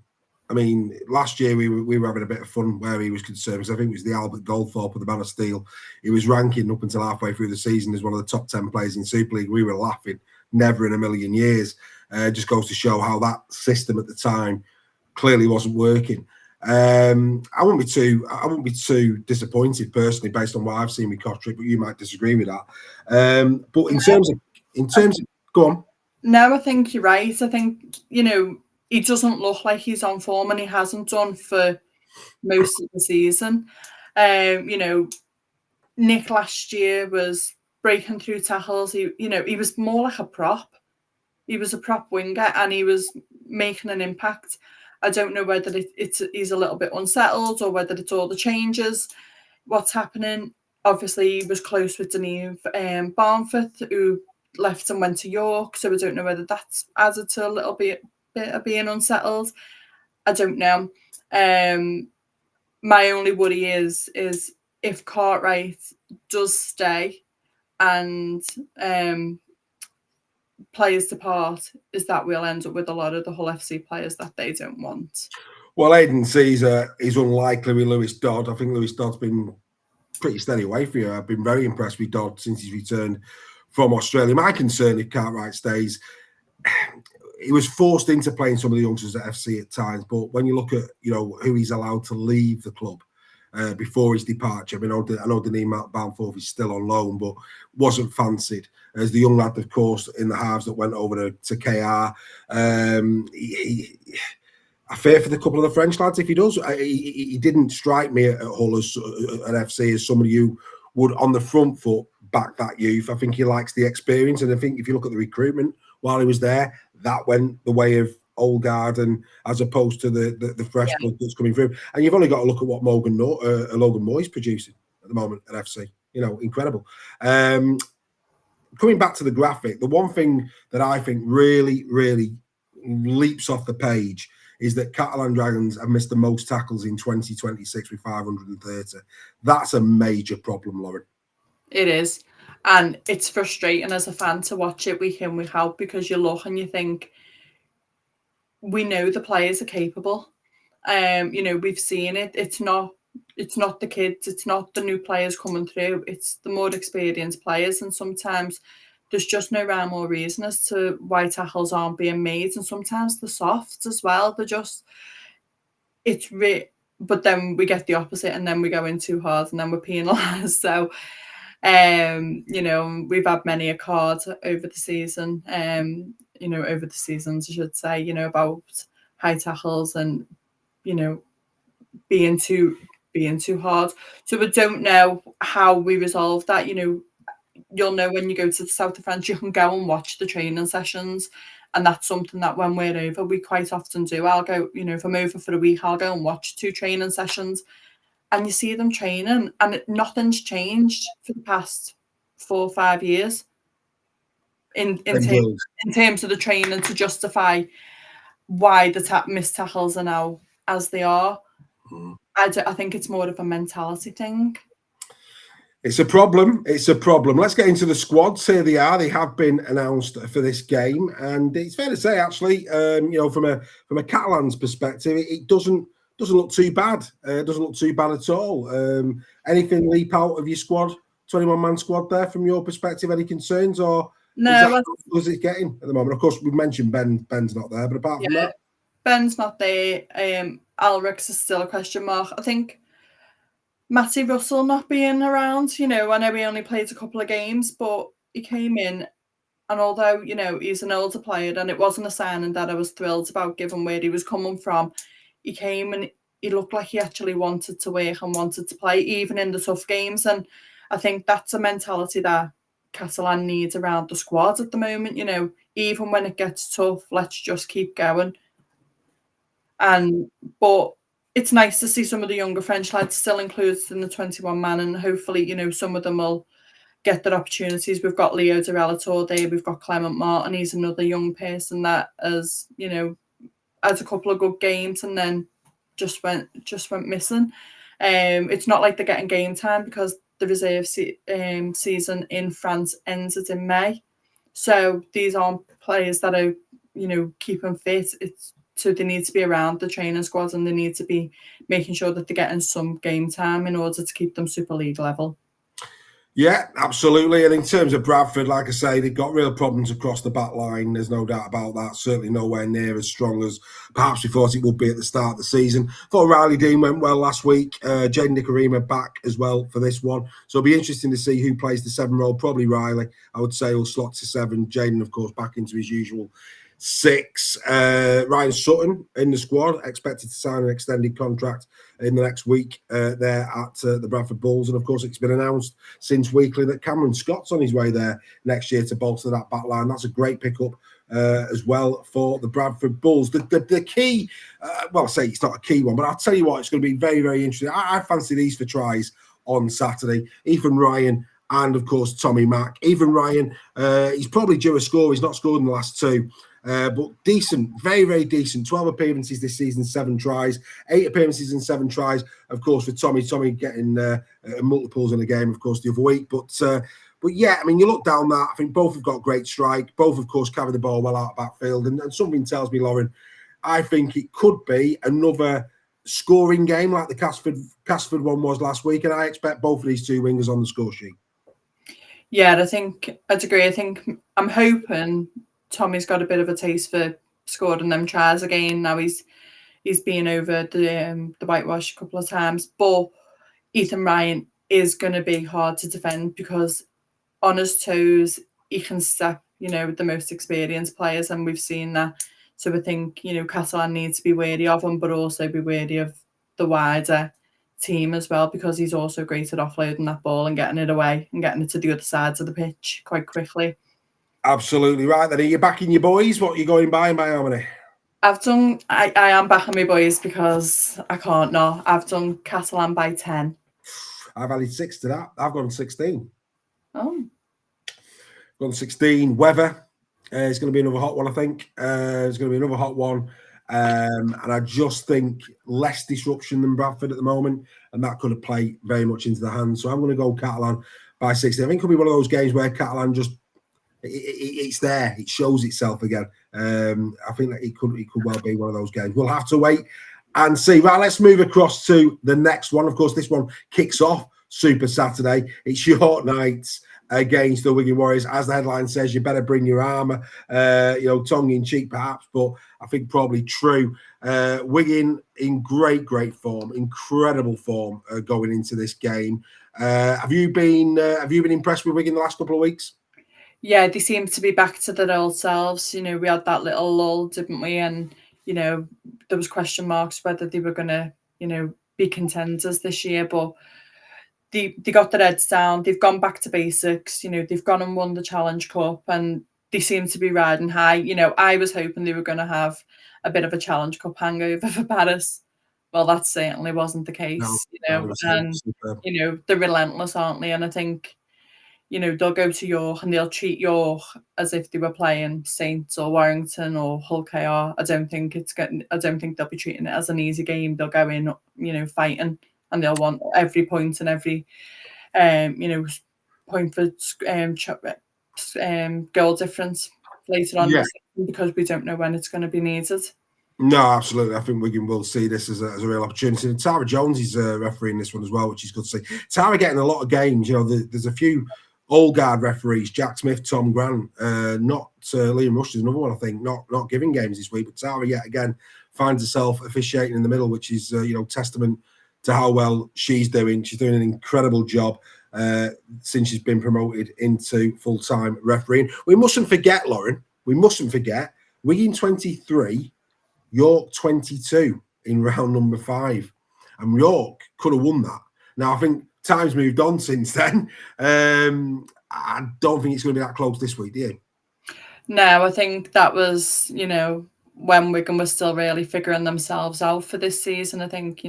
I mean, last year we were having a bit of fun where he was concerned, because I think it was the Albert Goldthorpe of the Man of Steel. He was ranking up until halfway through the season as one of the top 10 players in Super League. We were laughing, never in a million years. Just goes to show how that system at the time clearly wasn't working. I wouldn't be too disappointed personally based on what I've seen with Kotrick, but you might disagree with that. But in terms of, go on. No, I think you're right. I think he doesn't look like he's on form, and he hasn't done for most of the season. Nick last year was breaking through tackles. He was more like a prop. He was a prop winger, and he was making an impact. I don't know whether he's a little bit unsettled or whether it's all the changes, what's happening. Obviously, he was close with Deneve Barnforth, who left and went to York, so I don't know whether that's added to a little bit of being unsettled. I don't know. My only worry is if Cartwright does stay and players depart, is that we'll end up with a lot of the Hull FC players that they don't want. Well, Aidan Caesar is unlikely with Lewis Dodd. I think Lewis Dodd's been pretty steady away for you. I've been very impressed with Dodd since he's returned from Australia. My concern if Cartwright stays, he was forced into playing some of the youngsters at FC at times, but when you look at who he's allowed to leave the club before his departure, I know Deneve Barnforth is still on loan, but wasn't fancied as the young lad, of course, in the halves that went over to KR. I fear for the couple of the French lads if he does. He didn't strike me at Hull as at FC as somebody who would on the front foot back that youth. I think he likes the experience, and I think if you look at the recruitment while he was there, that went the way of old guard, and as opposed to the fresh blood that's coming through. And you've only got to look at what Logan Moyes producing at the moment at FC. Incredible. Coming back to the graphic, the one thing that I think really, really leaps off the page is that Catalan Dragons have missed the most tackles in 2026 with 530. That's a major problem, Lauren. It is. And it's frustrating as a fan to watch it week in, week out, because you look and you think, we know the players are capable. We've seen it. It's not it's not the kids, it's not the new players coming through, it's the more experienced players, and sometimes there's just no rhyme or reason as to why tackles aren't being made, and sometimes the softs as well, they're just, but then we get the opposite, and then we go in too hard, and then we're penalised. So, we've had many a card over the season, over the seasons, I should say, about high tackles and, being too hard. So we don't know how we resolve that. You'll know when you go to the south of France, you can go and watch the training sessions. And that's something that when we're over, we quite often do. I'll go, if I'm over for a week, I'll go and watch 2 training sessions. And you see them training, and nothing's changed for the past 4 or 5 years in terms of the training to justify why the missed tackles are now as they are. I think it's more of a mentality thing. It's a problem. It's a problem. Let's get into the squads. Here they are. They have been announced for this game, and it's fair to say, actually, from a Catalan's perspective, it doesn't look too bad. It doesn't look too bad at all. Anything leap out of your squad, 21-man squad there, from your perspective? Any concerns, or no? Is it getting at the moment? Of course, we've mentioned Ben's not there, but apart from that, Ben's not there. Alrix is still a question mark. I think Matty Russell not being around, I know he only played a couple of games, but he came in, and although, he's an older player, and it wasn't a signing that I was thrilled about given where he was coming from, he came and he looked like he actually wanted to work and wanted to play, even in the tough games. And I think that's a mentality that Catalan needs around the squad at the moment, even when it gets tough, let's just keep going. But it's nice to see some of the younger French lads still included in the 21-man, and hopefully, some of them will get their opportunities. We've got Leo de Relator there, we've got Clement Martin, he's another young person that has, has a couple of good games and then just went missing. It's not like they're getting game time because the reserve season in France ended in May. So these aren't players that are, keeping fit. So they need to be around the training squads, and they need to be making sure that they're getting some game time in order to keep them Super League level. Yeah, absolutely. And in terms of Bradford, like I say, they've got real problems across the back line. There's no doubt about that. Certainly nowhere near as strong as perhaps we thought it would be at the start of the season. Thought Riley Dean went well last week. Jaden Nikarima back as well for this one. So it'll be interesting to see who plays the 7 role. Probably Riley, I would say, will slot to 7. Jaden, of course, back into his usual 6. Ryan Sutton in the squad, expected to sign an extended contract in the next week there at the Bradford Bulls. And of course, it's been announced since weekly that Cameron Scott's on his way there next year to bolster that back line. That's a great pickup as well for the Bradford Bulls. The key, I say it's not a key one, but I'll tell you what, it's going to be very, very interesting. I fancy these for tries on Saturday. Ethan Ryan and, of course, Tommy Mack. Ethan Ryan, he's probably due a score. He's not scored in the last 2. But decent, very, very decent. 12 appearances this season, 7 tries. 8 appearances and 7 tries, of course, with Tommy getting multiples in a game, of course, the other week. But yeah, I mean, you look down that, I think both have got great strike. Both, of course, carry the ball well out of backfield. And something tells me, Lauren, I think it could be another scoring game like the Casford one was last week. And I expect both of these 2 wingers on the score sheet. Yeah, I'd agree. I'm hoping Tommy's got a bit of a taste for scoring them tries again. Now he's been over the whitewash a couple of times, but Ethan Ryan is going to be hard to defend because on his toes he can step, with the most experienced players, and we've seen that. So I think Catalan needs to be wary of him, but also be wary of the wider team as well, because he's also great at offloading that ball and getting it away and getting it to the other sides of the pitch quite quickly. Absolutely right. Then are you backing your boys? What are you going by Harmony? I am backing my boys because I can't not. I've done Catalan by 10. I've added 6 to that. I've gone 16. Oh. Gone 16. Weather. It's going to be another hot one, I think. It's going to be another hot one. And I just think less disruption than Bradford at the moment. And that could have played very much into the hands. So I'm going to go Catalan by 16. I think it'll be one of those games where Catalan just it's there. It shows itself again. I think that it could well be one of those games. We'll have to wait and see. Right, let's move across to the next one. Of course, this one kicks off Super Saturday. It's York Knights against the Wigan Warriors. As the headline says, you better bring your armour. Tongue in cheek perhaps, but I think probably true. Wigan in great form, incredible form going into this game. Have you been impressed with Wigan the last couple of weeks? Yeah, they seem to be back to their old selves. We had that little lull, didn't we? And there was question marks whether they were going to be contenders this year, but they got their heads down. They've gone back to basics. They've gone and won the Challenge Cup, and they seem to be riding high. I was hoping they were going to have a bit of a Challenge Cup hangover for Paris. Well, that certainly wasn't the case. No, and they're relentless, aren't they? And I think they'll go to York and they'll treat York as if they were playing Saints or Warrington or Hull KR. I don't think they'll be treating it as an easy game. They'll go in, fighting, and they'll want every point and every, point for goal difference later on, because we don't know when it's going to be needed. No, absolutely. I think Wigan will see this as a real opportunity. And Tara Jones is refereeing this one as well, which is good to see. Tara getting a lot of games. There's a few old guard referees, Jack Smith, Tom Grant, not Liam Rush is another one, I think, not giving games this week. But Tara, yet again, finds herself officiating in the middle, which is, testament to how well she's doing. She's doing an incredible job since she's been promoted into full-time refereeing. We mustn't forget, Lauren, Wigan 23, York 22 in round number 5. And York could have won that. Now, I think time's moved on since then. I don't think it's going to be that close this week, do you? No, I think that was, when Wigan was still really figuring themselves out for this season. I think,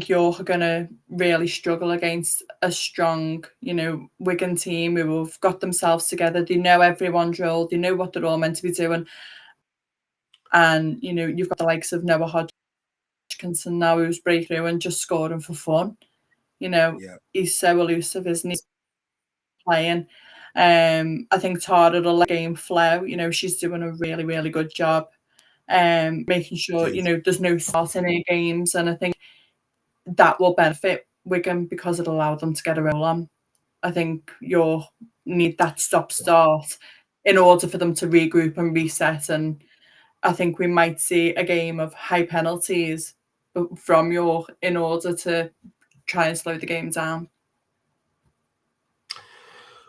York are going to really struggle against a strong, Wigan team who have got themselves together. They know everyone's role. They know what they're all meant to be doing. And, you've got the likes of Noah Hodgkinson now, who's breakthrough and just scoring for fun. He's so elusive, isn't he? Playing. I think Tara will let the game flow. She's doing a really, really good job. Making sure, there's no start in her games. And I think that will benefit Wigan because it'll allow them to get a roll on. I think you'll need that stop-start in order for them to regroup and reset. And I think we might see a game of high penalties from York in order to try and slow the game down.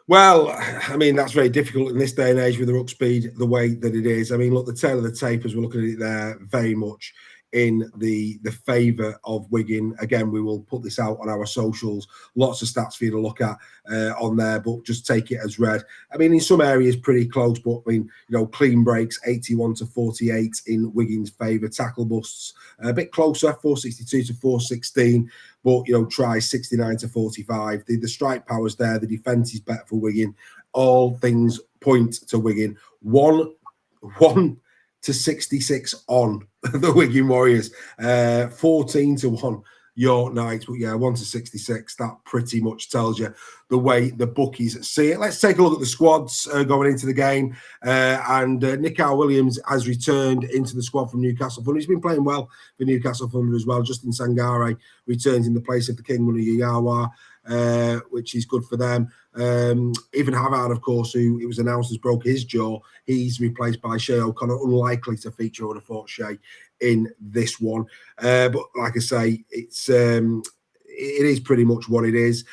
Well, I mean, that's very difficult in this day and age with the ruck speed the way that it is. I mean, look, the tail of the tape, as we're looking at it there, very much in the favour of Wigan. Again, we will put this out on our socials. Lots of stats for you to look at on there, but just take it as read. I mean, in some areas, pretty close, but I mean, clean breaks, 81-48 in Wigan's favour. Tackle busts, a bit closer, 462-416. But, tries 69-45. The strike power's there. The defence is better for Wigan. All things point to Wigan. 1-66 on the Wigan Warriors. 14-1 York Knights. But, 1-66. That pretty much tells you the way the bookies see it. Let's take a look at the squads going into the game. And Nick Williams has returned into the squad from Newcastle Thunder. He's been playing well for Newcastle Thunder as well. Justin Sangare returns in the place of the King Yayawa, which is good for them. Even Havard, of course, who it was announced has broke his jaw, he's replaced by Shea O'Connor. Unlikely to feature, I would have thought, Shea in this one. But like I say, it is pretty much what it is.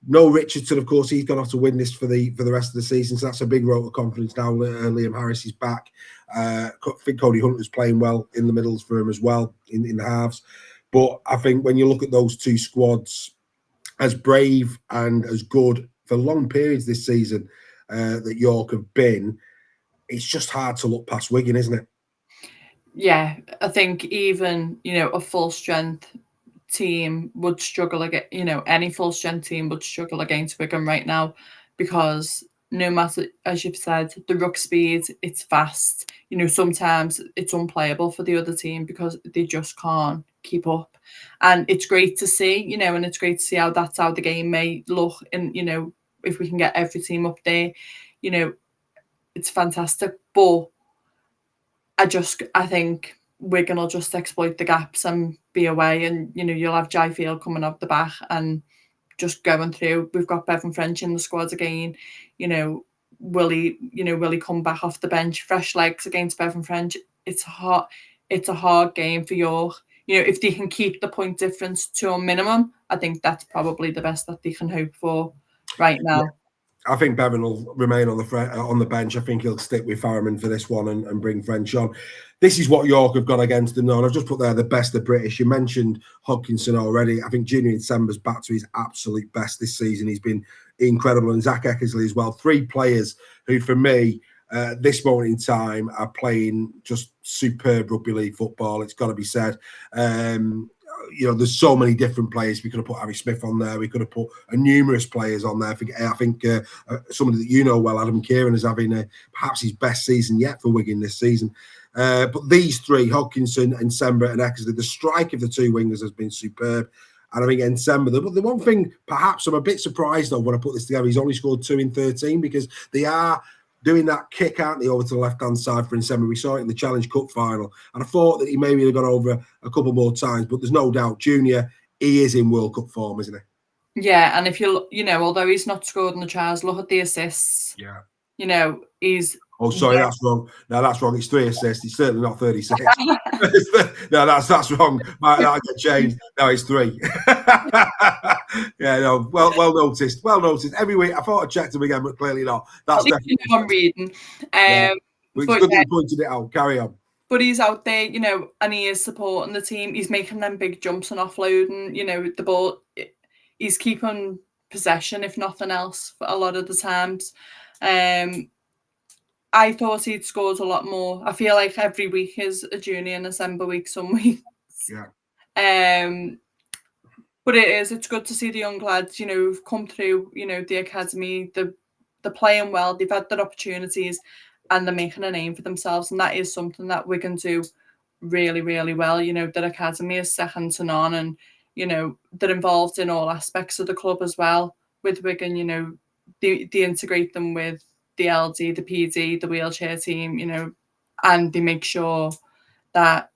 No Richardson, of course, he's gone off to win this for the rest of the season, so that's a big vote of confidence now. Liam Harris is back. I think Cody Hunter's playing well in the middles for him as well, in the halves. But I think when you look at those two squads, as brave and as good for long periods this season that York have been, it's just hard to look past Wigan, isn't it? Yeah, I think even, a full strength team would struggle against, any full strength team would struggle against Wigan right now, because no matter, as you've said, the ruck speed, it's fast. Sometimes it's unplayable for the other team because they just can't keep up. And it's great to see, and it's great to see how that's how the game may look. And, if we can get every team up there, it's fantastic. But I think Wigan will just exploit the gaps and be away, and you'll have Jai Field coming up the back and just going through. We've got Bevan French in the squad again. Will he come back off the bench, fresh legs against Bevan French? It's a hard game for York. If they can keep the point difference to a minimum, I think that's probably the best that they can hope for right now. Yeah. I think Bevan will remain on the bench. I think he'll stick with Farriman for this one and bring French on. This is what York have got against them, though. And I've just put there the best of British. You mentioned Hodkinson already. I think Junior Nsemba's back to his absolute best this season. He's been incredible. And Zach Eckersley as well. 3 players who, for me, this moment in time, are playing just superb rugby league football. It's got to be said. There's so many different players. We could have put Harry Smith on there. We could have put numerous players on there. I think somebody that well, Adam Kieran, is having perhaps his best season yet for Wigan this season. But these 3, Hodkinson, Nsemba and Eckersley, the strike of the 2 wingers has been superb. And I think Nsemba, the one thing perhaps I'm a bit surprised of when I put this together, he's only scored 2 in 13 because they are doing that kick, aren't they, over to the left-hand side for Nsemba. We saw it in the Challenge Cup final. And I thought that he maybe would have gone over a couple more times, but there's no doubt, Junior, he is in World Cup form, isn't he? Yeah, and if although he's not scored in the trials, look at the assists. Yeah. He's... Oh, sorry, that's wrong. No, that's wrong. It's 3 assists. It's certainly not 36. No, that's wrong. That'll get changed. No, it's 3. Yeah, no. Well noticed. Well noticed. Every week, I thought I checked him again, but clearly not. That's definitely. I'm reading. It's good that you pointed it out. Carry on. But he's out there, and he is supporting the team. He's making them big jumps and offloading. The ball. He's keeping possession, if nothing else, for a lot of the times. I thought he'd scored a lot more. I feel like every week is a Junior Nsemba week some weeks. Yeah. But it's good to see the young lads, who've come through, the academy, they're playing well, they've had their opportunities and they're making a name for themselves. And that is something that we can do really, really well. Their academy is second to none, and, they're involved in all aspects of the club as well. With Wigan, they integrate them with the LD, the PD, the wheelchair team, and they make sure that,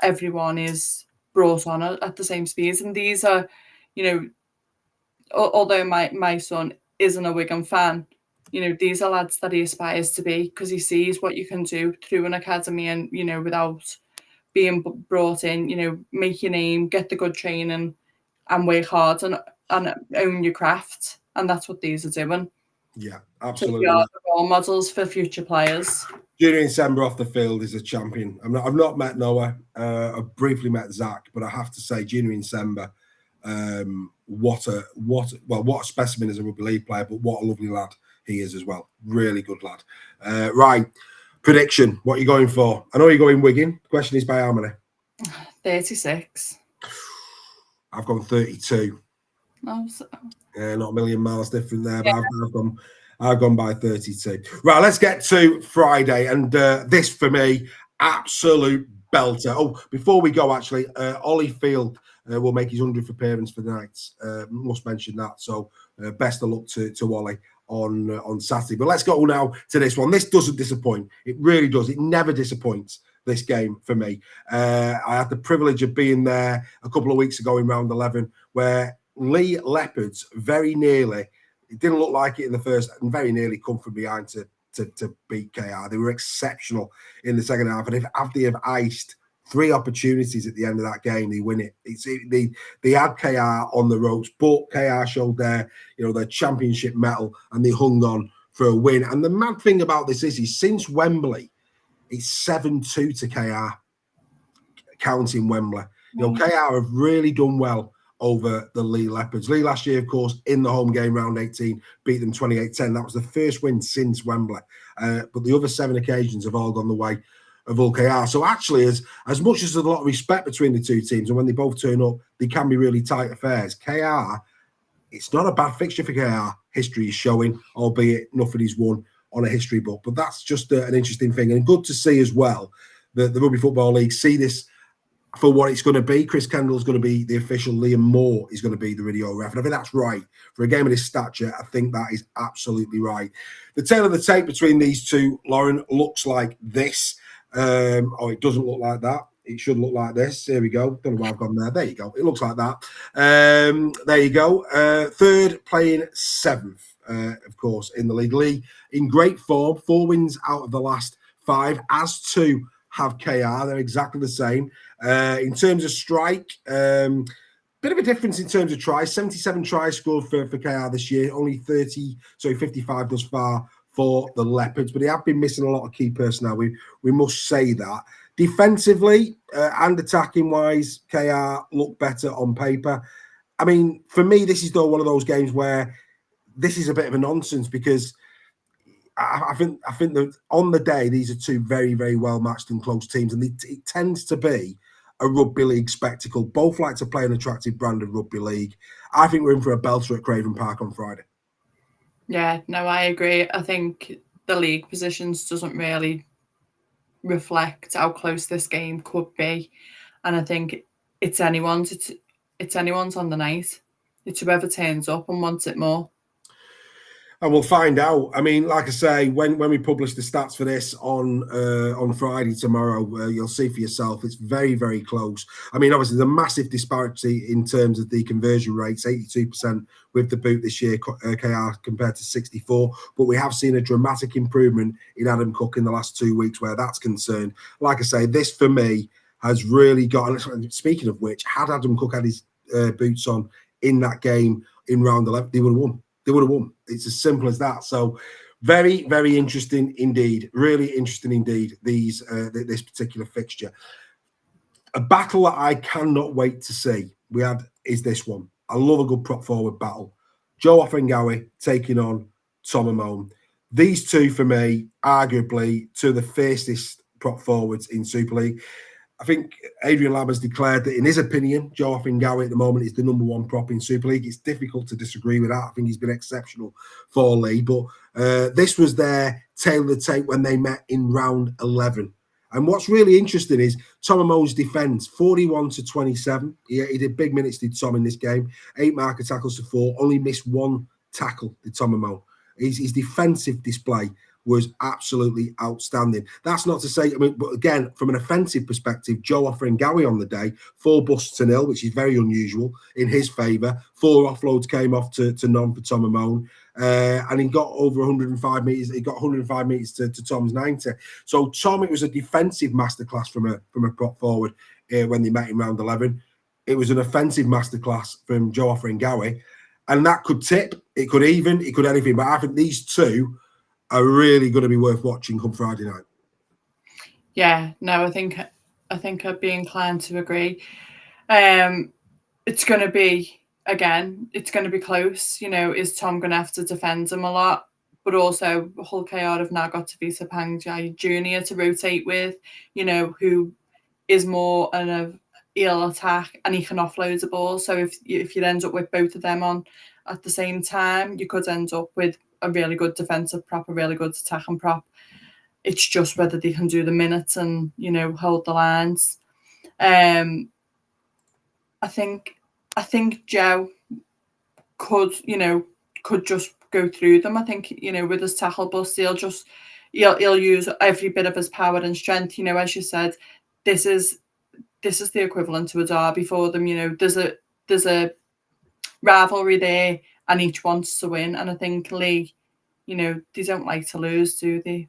everyone is brought on at the same speeds. And these are, although my son isn't a Wigan fan, these are lads that he aspires to be, because he sees what you can do through an academy and, without being brought in, make your name, get the good training and work hard and own your craft. And that's what these are doing. Yeah, absolutely. So we are the role models for future players. Junior Nsemba off the field is a champion. I've not met Noah. I've briefly met Zach, but I have to say, Junior Nsemba, what a specimen as a rugby league player, but what a lovely lad he is as well. Really good lad. Right, prediction. What are you going for? I know you're going Wigan. The question is by how many? 36. I've gone 32. Oh, not a million miles different there, but I've gone by 32. Right, let's get to Friday. And this, for me, absolute belter. Oh, before we go, actually, Ollie Field will make his 100th appearance for the Knights. Must mention that. So best of luck to Ollie on Saturday. But let's go now to this one. This doesn't disappoint. It really does. It never disappoints, this game, for me. I had the privilege of being there a couple of weeks ago in round 11, where Leigh Leopards very nearly, it didn't look like it in the first, and very nearly come from behind to beat KR. They were exceptional in the second half, and if they have iced 3 opportunities at the end of that game, they win it. They had KR on the ropes, but KR showed their championship mettle, and they hung on for a win. And the mad thing about this is since Wembley, it's 7-2 to KR, counting Wembley. KR have really done well over the Leigh Leopards. Leigh last year, of course, in the home game, round 18, beat them 28-10. That was the first win since Wembley. But the other 7 occasions have all gone the way of Hull KR. So actually, as much as there's a lot of respect between the two teams, and when they both turn up, they can be really tight affairs. KR, it's not a bad fixture for KR. History is showing, albeit nothing is won on a history book. But that's just an interesting thing. And good to see as well that the Rugby Football League see this for what it's going to be. Chris Kendall's going to be the official. Liam Moore is going to be the video ref. And I think that's right. For a game of this stature, I think that is absolutely right. The tail of the tape between these two, Lauren, looks like this. It doesn't look like that. It should look like this. Here we go. Don't know why I've gone there. There you go. It looks like that. There you go. Third, playing seventh, of course, in the league. Leigh in great form. 4 wins out of the last 5, as to have KR. They're exactly the same. In terms of strike, bit of a difference in terms of tries. 77 tries scored for KR this year. Only 55 thus far for the Leopards. But they have been missing a lot of key personnel. We must say that. Defensively and attacking-wise, KR look better on paper. I mean, for me, this is though one of those games where this is a bit of a nonsense, because I think that on the day, these are 2 very, very well-matched and close teams, and it tends to be a rugby league spectacle. Both like to play an attractive brand of rugby league. I think we're in for a belter at Craven Park on Friday. Yeah, no, I agree. I think the league positions doesn't really reflect how close this game could be, and I think it's anyone's. It's anyone's on the night. It's whoever turns up and wants it more. And we'll find out. I mean, like I say, when we publish the stats for this on Friday tomorrow, you'll see for yourself. It's very, very close. I mean, obviously, there's a massive disparity in terms of the conversion rates. 82% with the boot this year, KR, compared to 64. But we have seen a dramatic improvement in Adam Cook in the last 2 weeks where that's concerned. Like I say, this for me has really got. Speaking of which, had Adam Cook had his boots on in that game in round 11, they would have won. They would have won. It's as simple as that. So very, very interesting indeed. Really interesting indeed, this particular fixture. A battle that I cannot wait to see is this one. I love a good prop forward battle. Joe Offengawi taking on Tom Amone. These 2, for me, arguably 2 of the fiercest prop forwards in Super League. I think Adrian Lamb has declared that, in his opinion, Joe Offengawi at the moment is the number 1 prop in Super League. It's difficult to disagree with that. I think he's been exceptional for Leigh. But this was their tail of the tape when they met in round 11. And what's really interesting is Tom Amone's defence, 41-27. He did big minutes, did Tom, in this game. 8 marker tackles to 4. Only missed 1 tackle, did Tom Amone. His defensive display was absolutely outstanding. That's not to say, but again, from an offensive perspective, Joe Offengawi on the day, 4 busts to 0, which is very unusual in his favour. 4 offloads came off to none for Tom Amone. And he got over 105 metres. He got 105 metres to Tom's 90. So Tom, it was a defensive masterclass from a prop forward when they met in round 11. It was an offensive masterclass from Joe Offengawi. And that could tip. It could even. It could anything. But I think these 2 are really going to be worth watching come Friday night. Yeah, no, I think I'd be inclined to agree. It's going to be, again, it's going to be close. You know, is Tom going to have to defend him a lot? But also, Hull KR have now got Tavita Pangjai Jr. to rotate with, you know, who is more an heel attack, and he can offload the ball. So if you end up with both of them on at the same time, you could end up with a really good defensive prop, a really good attacking prop. It's just whether they can do the minutes and, you know, hold the lines. I think Joe could just go through them. I think, you know, with his tackle bust, he'll use every bit of his power and strength. You know, as you said, this is the equivalent to a derby for them. You know, there's a rivalry there, and each wants to win. And I think Leigh, you know, they don't like to lose, do they?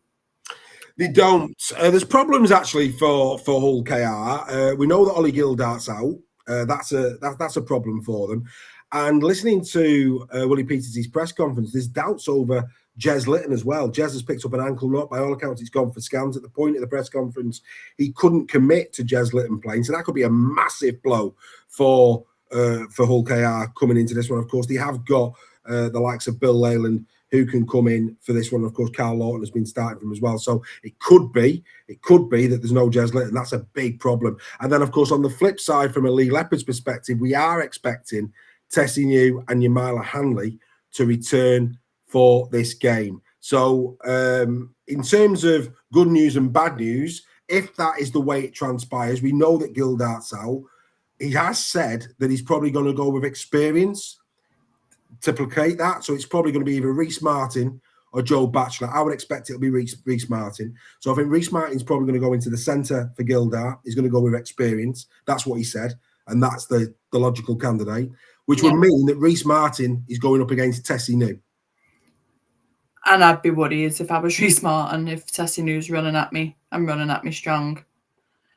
They don't. There's problems actually for Hull KR. We know that Ollie Gildart's out. That's a problem for them. And listening to Willie Peters' press conference, there's doubts over Jez Litton as well. Jez has picked up an ankle knot. By all accounts, it's gone for scans. At the point of the press conference, he couldn't commit to Jez Litton playing. So that could be a massive blow for Hull KR coming into this one. Of course, they have got the likes of Bill Leyland who can come in for this one. Of course, Carl Lawton has been starting from as well. So it could be that there's no Jez Litton. That's a big problem. And then, of course, on the flip side, from a Leigh Leopards perspective, we are expecting Tessie New and Yamila Hanley to return for this game. So in terms of good news and bad news, if that is the way it transpires, we know that Gildart's out. He has said that he's probably going to go with experience to placate that. So it's probably going to be either Reece Martin or Joe Batchelor. I would expect it'll be Reece Martin. So I think Reece Martin's probably going to go into the centre for Gildart. He's going to go with experience. That's what he said. And that's the logical candidate, which would mean that Reece Martin is going up against Tessie New. And I'd be worried if I was Reece Martin, if Tessie New's running at me. I'm running at me strong.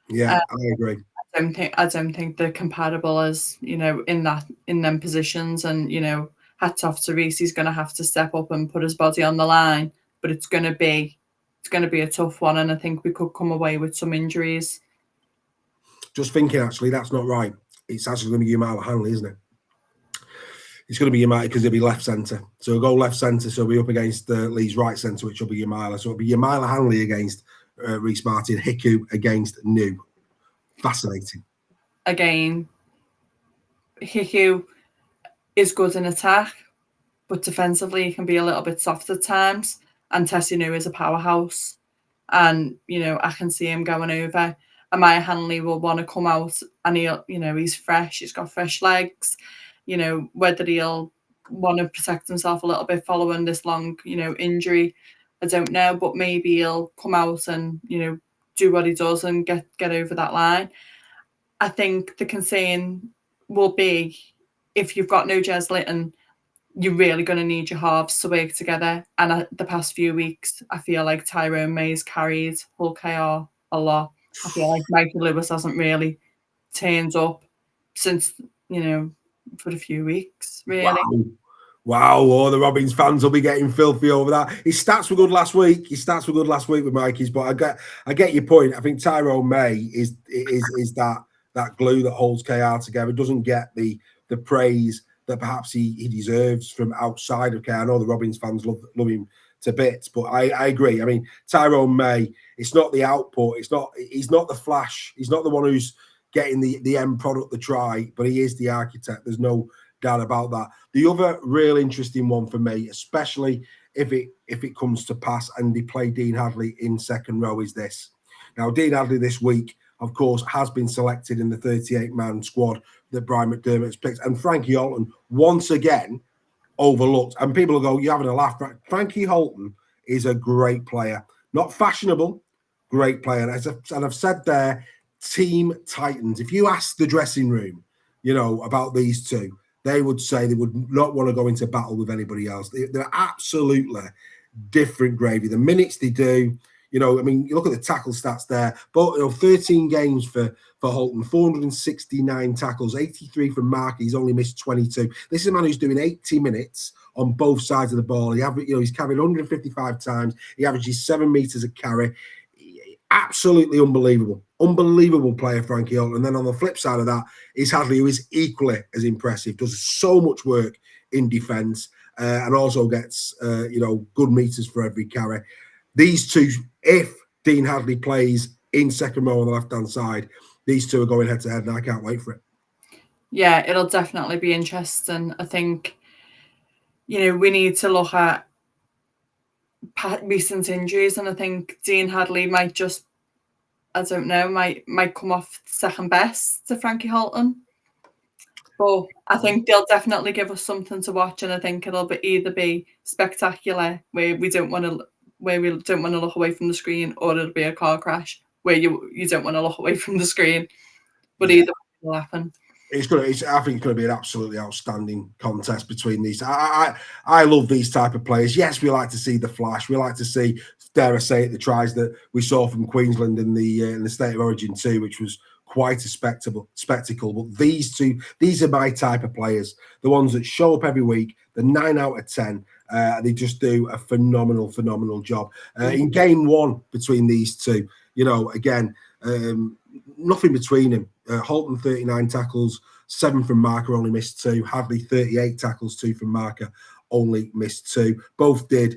Yeah, I agree. I don't think they're comparable as, you know, in them positions. And, you know, hats off to Reece. He's going to have to step up and put his body on the line. But it's going to be a tough one. And I think we could come away with some injuries. Just thinking, actually, that's not right. It's actually going to be Yamala Hanley, isn't it? It's going to be Yamala because he'll be left centre. So he'll go left centre, so he'll be up against Lee's right centre, which will be Yamala. So it'll be Yamala Hanley against Reece Martin, Hiku against New. Fascinating. Again, Hiku is good in attack, but defensively he can be a little bit soft at times. And Tessie New is a powerhouse. And, you know, I can see him going over. Amaya Hanley will want to come out and he's fresh. He's got fresh legs. You know, whether he'll want to protect himself a little bit following this long, you know, injury, I don't know. But maybe he'll come out and, you know, do what he does and get over that line. I think the concern will be if you've got no Jez Litton, you're really going to need your halves to work together. And the past few weeks, I feel like Tyrone May's carried Hull KR a lot. I feel like Michael Lewis hasn't really turned up since, you know, for a few weeks, really. Wow. Oh, the Robins fans will be getting filthy over that. His stats were good last week. With Mikey's, but I get your point. I think Tyrone May is that glue that holds KR together. Doesn't get the praise that perhaps he deserves from outside of KR. I know the Robins fans love him to bits, but I agree. I mean, Tyrone May, it's not the output. He's not the flash. He's not the one who's getting the end product, the try, but he is the architect. There's no doubt about that. The other real interesting one for me, especially if it comes to pass and they play Dean Hadley in second row, is this. Now, Dean Hadley this week, of course, has been selected in the 38-man squad that Brian McDermott has picked. And Frankie Holton, once again, overlooked. And people will go, you're having a laugh. Frankie Holton is a great player. Not fashionable, great player. And I've said there, Team Titans. If you ask the dressing room, you know, about these two, they would say they would not want to go into battle with anybody else. They're absolutely different gravy. The minutes they do, you know, I mean, you look at the tackle stats there, but, you know, 13 games for Holton, 469 tackles, 83 from Mark. He's only missed 22. This is a man who's doing 80 minutes on both sides of the ball. He's carried 155 times. He averages 7 meters a carry. Absolutely unbelievable player, Frankie Holton. And then on the flip side of that is Hadley, who is equally as impressive, does so much work in defence and also gets, good meters for every carry. These two, if Dean Hadley plays in second row on the left-hand side, these two are going head-to-head, and I can't wait for it. Yeah, it'll definitely be interesting. I think, you know, we need to look at recent injuries, and I think Dean Hadley might just, I don't know, might come off second best to Frankie Holton. But I think they'll definitely give us something to watch, and I think it'll either be spectacular, where we don't want to look away from the screen, or it'll be a car crash where you don't want to look away from the screen. But either way will happen. I think it's going to be an absolutely outstanding contest between these. I love these type of players. Yes, we like to see the flash. We like to see, dare I say it, the tries that we saw from Queensland in the State of Origin too, which was quite a spectacle. But these are my type of players. The ones that show up every week, the 9 out of 10. They just do a phenomenal job. In game one between these two, you know, again, nothing between them. Holton 39 tackles, 7 from Marker, only missed 2. Hadley 38 tackles, 2 from Marker, only missed 2. Both did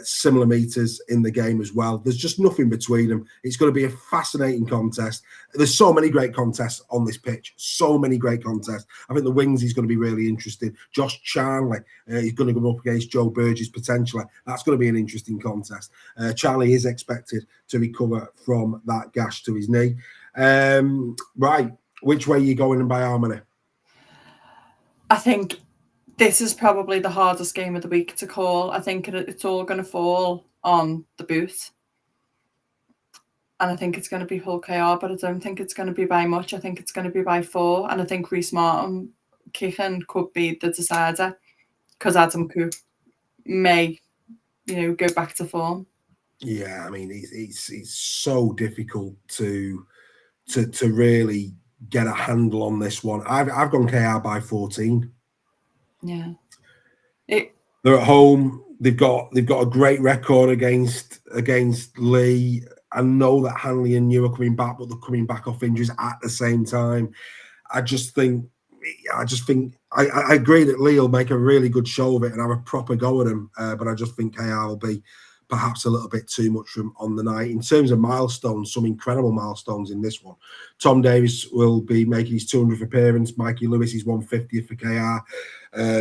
similar meters in the game as well. There's just nothing between them. It's going to be a fascinating contest. There's so many great contests on this pitch. So many great contests. I think the wings is going to be really interesting. Josh Charnley, he's going to go up against Joe Burgess potentially. That's going to be an interesting contest. Charlie is expected to recover from that gash to his knee. Right, which way are you going and by how many? I think this is probably the hardest game of the week to call. I think it's all going to fall on the boot. And I think it's going to be Hull KR, but I don't think it's going to be by much. I think it's going to be by 4. And I think Rhys Martin kicking could be the decider, because Adam Cook may, go back to form. Yeah, I mean, it's so difficult to really get a handle on this one. I've gone KR by 14. Yeah. They're at home. They've got a great record against Leigh. I know that Hanley and New are coming back, but they're coming back off injuries at the same time. I agree that Leigh will make a really good show of it and have a proper go at them. But I just think KR will be perhaps a little bit too much for him on the night. In terms of milestones, some incredible milestones in this one. Tom Davies will be making his 200th appearance. Mikey Lewis, his 150th for KR.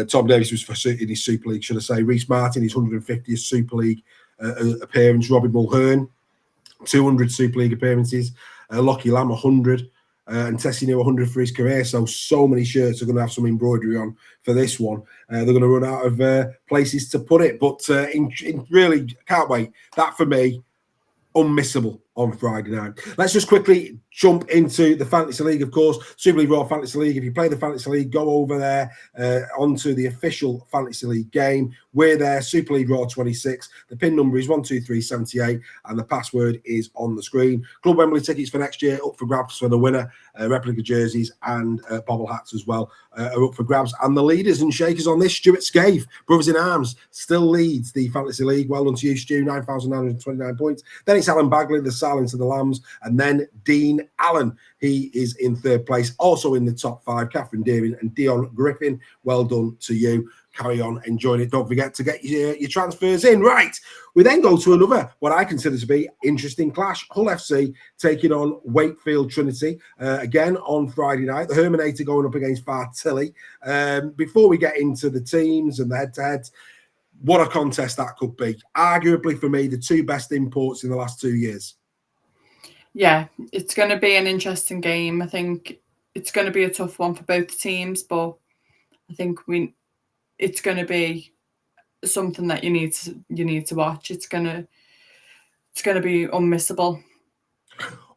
Tom Davies was in his Super League, should I say. Rhys Martin, his 150th Super League appearance. Robbie Mulhern, 200 Super League appearances. Lockie Lamb, 100. And Tessie New 100 for his career. So many shirts are going to have some embroidery on for this one. They're going to run out of places to put it. But really, can't wait. That for me, unmissable on Friday night. Let's just quickly jump into the Fantasy League, of course. Super League Raw Fantasy League. If you play the Fantasy League, go over there onto the official Fantasy League game. We're there, Super League Raw 26. The pin number is 12378 and the password is on the screen. Club Wembley tickets for next year up for grabs for the winner. Replica jerseys and bobble hats as well are up for grabs. And the leaders and shakers on this, Stuart Scaife, Brothers in Arms, still leads the Fantasy League. Well done to you, Stu, 9,929 points. Then it's Alan Bagley, the Silence of the Lambs, and then Dean Allen. He is in third place, also in the top 5. Catherine Deering and Dion Griffin. Well done to you. Carry on enjoying it. Don't forget to get your transfers in. Right. We then go to another, what I consider to be interesting clash. Hull FC taking on Wakefield Trinity again on Friday night. The Herminator going up against Fartilly. Before we get into the teams and the head-to-heads, what a contest that could be. Arguably, for me, the 2 best imports in the last 2 years. Yeah, it's going to be an interesting game. I think it's going to be a tough one for both teams, but I think it's going to be something that you need to watch. It's going to be unmissable.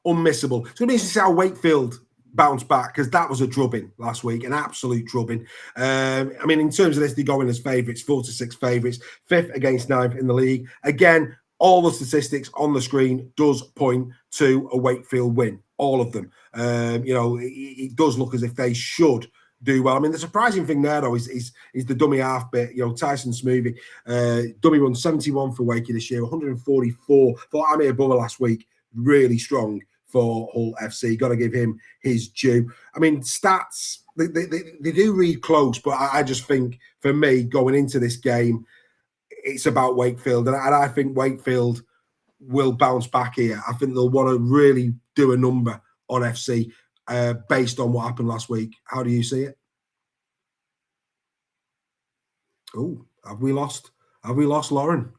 Unmissable. It's going to be interesting to see how Wakefield bounce back, because that was a drubbing last week, an absolute drubbing. I mean, in terms of this, they go in as favourites, 4-6 favourites, 5th against 9th in the league. Again, all the statistics on the screen does point to a Wakefield win, all of them. It does look as if they should do well. I mean, the surprising thing there, though, is the dummy half bit. Tyson Smoothie, dummy run 71 for Wakey this year, 144 for Amir Bummer last week. Really strong for Hull FC. Got to give him his due. I mean, stats, they do read close, but I just think, for me, going into this game, it's about Wakefield. And I think Wakefield will bounce back here. I think they'll want to really do a number on FC based on what happened last week. How do you see it? Oh, have we lost Lauren?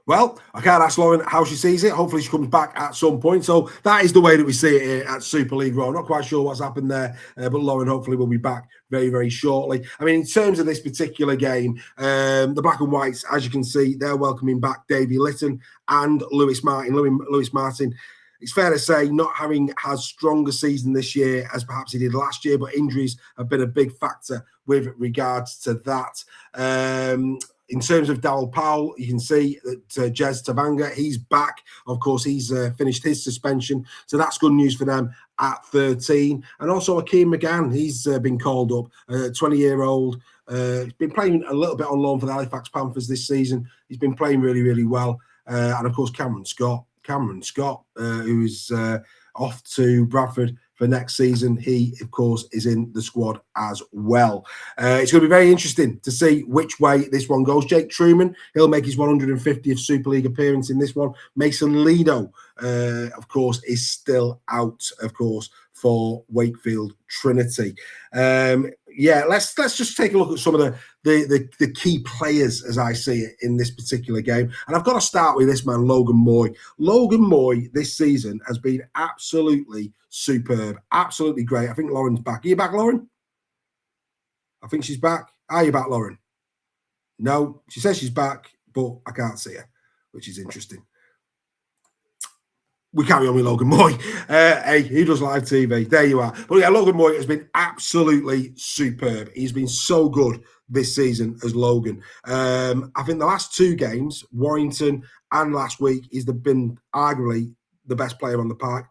Well, I can't ask Lauren how she sees it. Hopefully she comes back at some point. So that is the way that we see it here at Super League Raw. Not quite sure what's happened there, but Lauren hopefully will be back very, very shortly. I mean, in terms of this particular game, the Black and Whites, as you can see, they're welcoming back Davy Litton and Lewis Martin. Lewis Martin, it's fair to say, not having as strong a season this year as perhaps he did last year, but injuries have been a big factor with regards to that. In terms of Darryl Powell, you can see that Jez Tavanga, he's back. Of course, he's finished his suspension. So that's good news for them at 13. And also Akeem McGann, he's been called up, 20-year-old. He's been playing a little bit on loan for the Halifax Panthers this season. He's been playing really, really well. And, of course, Cameron Scott, who is off to Bradford for next season. He, of course, is in the squad as well. It's going to be very interesting to see which way this one goes. Jake Truman, he'll make his 150th Super League appearance in this one. Mason Lido, of course, is still out, of course, for Wakefield Trinity. yeah, let's just take a look at some of the key players as I see it in this particular game. And I've got to start with this man, Logan Moy. Logan Moy this season has been absolutely superb, absolutely great. I think Lauren's back. Are you back, Lauren? I think she's back. Are you back, Lauren? No, she says she's back, but I can't see her, which is interesting. We carry on with Logan Moy. Hey, he does live TV. There you are. But yeah, Logan Moy has been absolutely superb. He's been so good this season as Logan. I think the last two games, Warrington and last week, he's been arguably the best player on the park.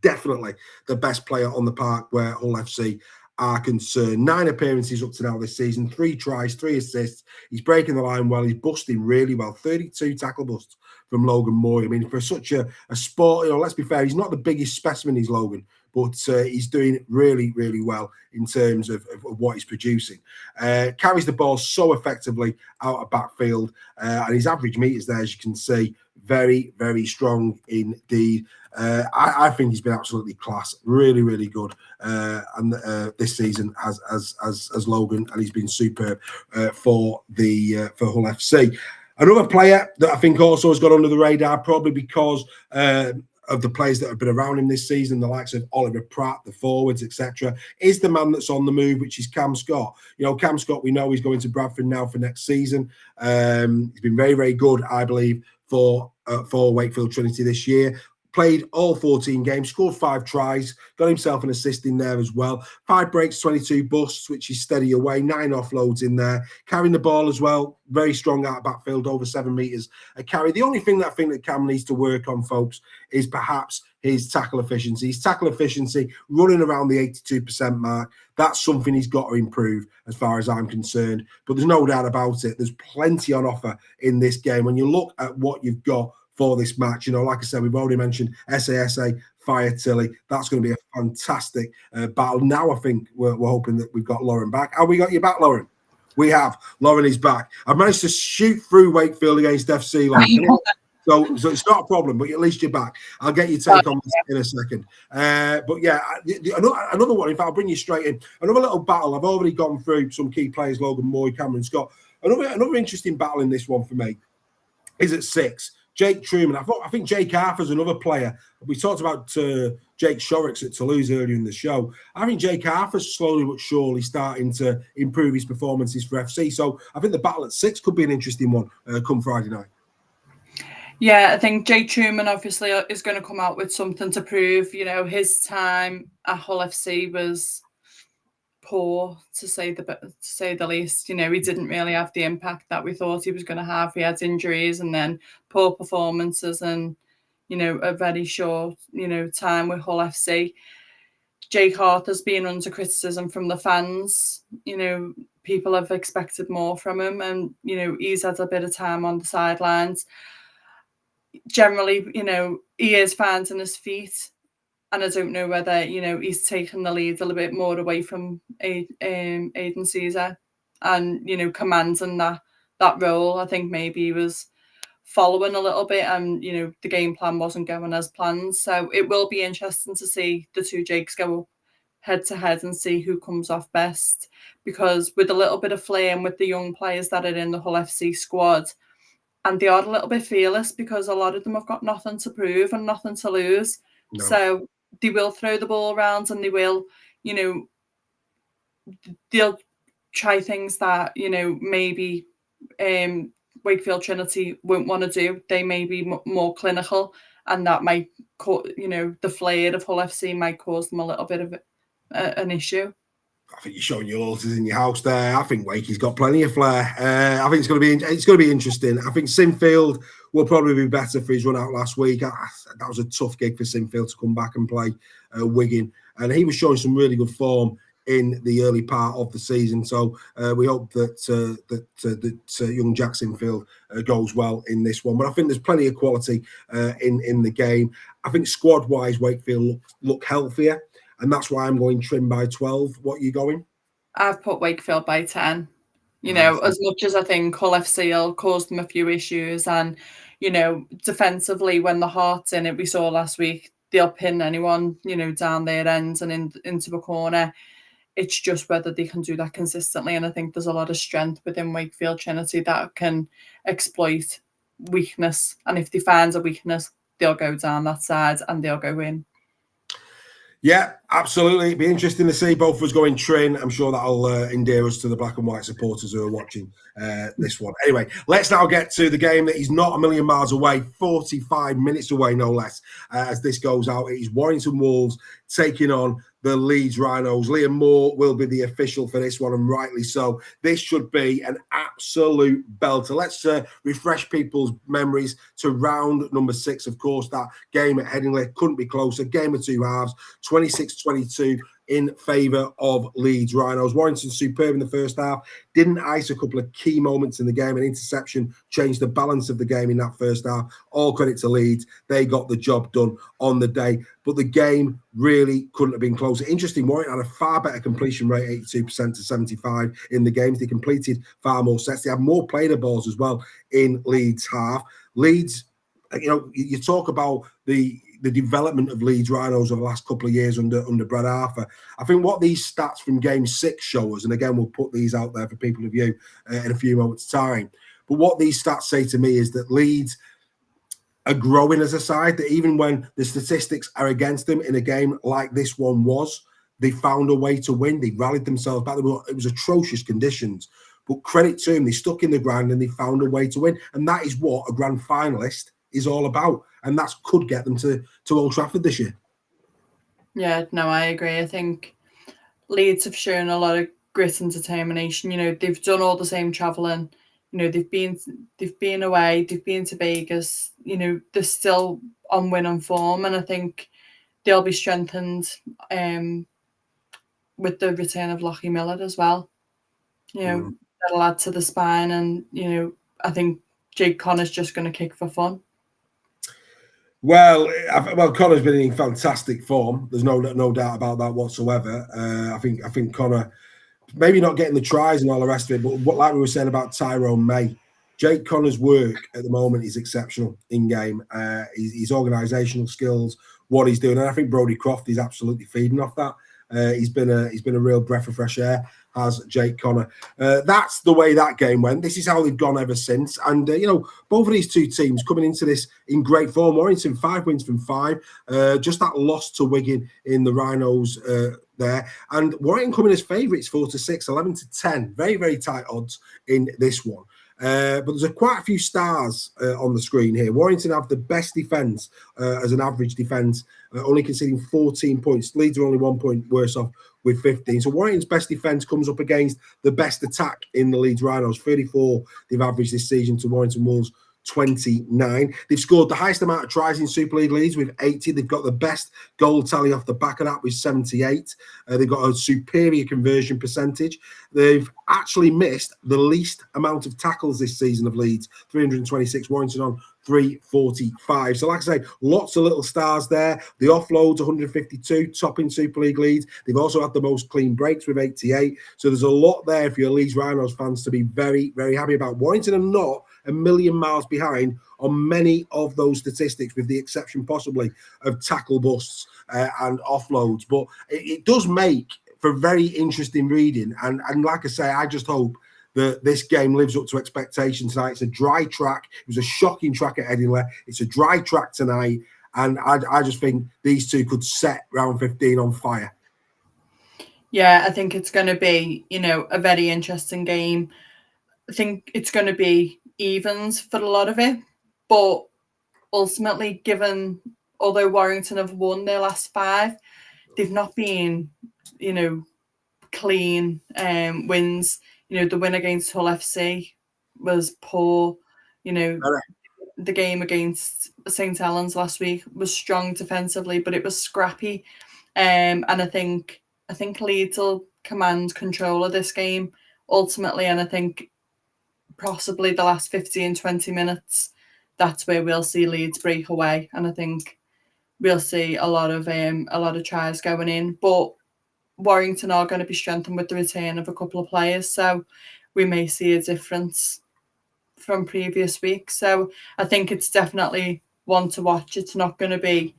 Definitely the best player on the park where Hull FC are concerned. 9 appearances up to now this season, 3 tries, 3 assists. He's breaking the line well. He's busting really well. 32 tackle busts from Logan Moy. I mean, for such a sport, let's be fair, he's not the biggest specimen, he's Logan, but he's doing really, really well in terms of what he's producing. Carries the ball so effectively out of backfield, and his average meters there, as you can see, very, very strong indeed. I think he's been absolutely class, really, really good, and this season as Logan, and he's been superb for Hull FC. Another player that I think also has got under the radar, probably because of the players that have been around him this season, the likes of Oliver Pratt, the forwards, etc., is the man that's on the move, which is Cam Scott. Cam Scott, we know he's going to Bradford now for next season. He's been very, very good, I believe, for Wakefield Trinity this year. Played all 14 games, scored 5 tries, got himself an assist in there as well. 5 breaks, 22 busts, which is steady away. 9 offloads in there. Carrying the ball as well, very strong out of backfield, over 7 metres a carry. The only thing that I think that Cam needs to work on, folks, is perhaps his tackle efficiency. His tackle efficiency running around the 82% mark. That's something he's got to improve as far as I'm concerned. But there's no doubt about it. There's plenty on offer in this game. When you look at what you've got for this match, like I said, we've already mentioned SASA, Fire Tilly. That's going to be a fantastic battle. Now I think we're hoping that we've got Lauren back. Have we got you back, Lauren? We have. Lauren is back. I've managed to shoot through Wakefield against FC, Lauren. So it's not a problem, but at least you're back. I'll get your take on this in a second. But yeah, another one, in fact, I'll bring you straight in. Another little battle. I've already gone through some key players, Logan Moy, Cameron Scott. Another interesting battle in this one for me is at 6. Jake Truman. I think Jake Arthur's another player. We talked about Jake Shorrocks at Toulouse earlier in the show. I think Jake Arthur's slowly but surely starting to improve his performances for FC. So I think the battle at 6 could be an interesting one come Friday night. Yeah, I think Jake Truman obviously is going to come out with something to prove. His time at Hull FC was poor, to say the least. He didn't really have the impact that we thought he was going to have. He had injuries and then poor performances and, a very short, time with Hull FC. Jake Arthur's been under criticism from the fans. People have expected more from him and, he's had a bit of time on the sidelines. Generally, he is finding his feet. And I don't know whether, he's taken the lead a little bit more away from Aidan Caesar and, commanding that role. I think maybe he was following a little bit and, the game plan wasn't going as planned. So it will be interesting to see the two Jakes go head to head and see who comes off best. Because with a little bit of flame with the young players that are in the Hull FC squad, and they are a little bit fearless because a lot of them have got nothing to prove and nothing to lose. No. So they will throw the ball around and they will, they'll try things that, maybe Wakefield Trinity won't want to do. They may be more clinical and that might, the flair of Hull FC might cause them a little bit of an issue. I think you're showing your horses in your house there. I think Wakey's got plenty of flair. I think it's going to be interesting. I think Sinfield will probably be better for his run out last week. That was a tough gig for Sinfield to come back and play Wigan, and he was showing some really good form in the early part of the season. So we hope that young Jack Sinfield goes well in this one. But I think there's plenty of quality in the game. I think squad wise, Wakefield look healthier. And that's why I'm going trim by 12. What are you going? I've put Wakefield by 10. As much as I think Hull FC will cause them a few issues. And, defensively, when the heart's in it, we saw last week, they'll pin anyone, down their ends and into the corner. It's just whether they can do that consistently. And I think there's a lot of strength within Wakefield Trinity that can exploit weakness. And if they find a weakness, they'll go down that side and they'll go in. Yeah, absolutely. It'd be interesting to see both of us go in train. I'm sure that'll endear us to the black and white supporters who are watching this one. Anyway, let's now get to the game that is not a million miles away, 45 minutes away, no less, as this goes out. It is Warrington Wolves taking on the Leeds Rhinos. Liam Moore will be the official for this one, and rightly so. This should be an absolute belter. Let's refresh people's memories to round number 6. Of course, that game at Headingley couldn't be closer. Game of two halves, 26-22 in favour of Leeds Rhinos. Warrington superb in the first half. Didn't ice a couple of key moments in the game. An interception changed the balance of the game in that first half. All credit to Leeds. They got the job done on the day. But the game really couldn't have been closer. Interesting, Warrington had a far better completion rate, 82% to 75 in the games. They completed far more sets. They had more play the balls as well in Leeds' half. Leeds, you talk about the development of Leeds Rhinos over the last couple of years under Brad Arthur. I think what these stats from Game 6 show us, and again, we'll put these out there for people to view in a few moments' time, but what these stats say to me is that Leeds are growing as a side, that even when the statistics are against them in a game like this one was, they found a way to win. They rallied themselves back. It was atrocious conditions, but credit to them, they stuck in the ground and they found a way to win. And that is what a grand finalist is all about. And that could get them to Old Trafford this year. Yeah, no, I agree. I think Leeds have shown a lot of grit and determination. They've done all the same travelling. They've been away, they've been to Vegas. They're still on winning form, and I think they'll be strengthened with the return of Lockie Miller as well. That'll add to the spine, and I think Jake Connor's just going to kick for fun. Well, Connor's been in fantastic form. There's no doubt about that whatsoever. I think Connor, maybe not getting the tries and all the rest of it, but like we were saying about Tyrone May, Jake Connor's work at the moment is exceptional in game. His organisational skills, what he's doing, and I think Brodie Croft is absolutely feeding off that. He's been a real breath of fresh air, has Jake Connor. That's the way that game went. This is how they've gone ever since. And both of these two teams coming into this in great form. Warrington 5 wins from 5. Just that loss to Wigan in the Rhinos there, and Warrington coming as favourites 4-6, 11-10. Very, very tight odds in this one. But there's quite a few stars on the screen here. Warrington have the best defence as an average defence, only conceding 14 points. Leeds are only 1 point worse off with 15. So Warrington's best defence comes up against the best attack in the Leeds Rhinos. 34 they've averaged this season to Warrington Wolves 29. They've scored the highest amount of tries in Super League Leeds with 80. They've got the best goal tally off the back of that with 78. They've got a superior conversion percentage. They've actually missed the least amount of tackles this season of Leeds, 326. Warrington on 345. So like I say, lots of little stars there. The offloads, 152, top in Super League Leeds. They've also had the most clean breaks with 88. So there's a lot there for your Leeds Rhinos fans to be very, very happy about. Warrington are not a million miles behind on many of those statistics, with the exception possibly of tackle busts and offloads. But it does make for very interesting reading. And like I say, I just hope that this game lives up to expectations tonight. It's a dry track. It was a shocking track at Headingley. It's a dry track tonight. And I just think these two could set round 15 on fire. Yeah, I think it's going to be, a very interesting game. I think it's going to be evens for a lot of it. But ultimately, although Warrington have won their last 5, they've not been, clean wins. The win against Hull FC was poor. The game against St Helens last week was strong defensively, but it was scrappy. And I think Leeds will command control of this game ultimately. And I think possibly the last 15, 20 minutes, that's where we'll see Leeds break away. And I think we'll see a lot of tries going in. But Warrington are going to be strengthened with the return of a couple of players, so we may see a difference from previous weeks. So I think it's definitely one to watch. It's not going to be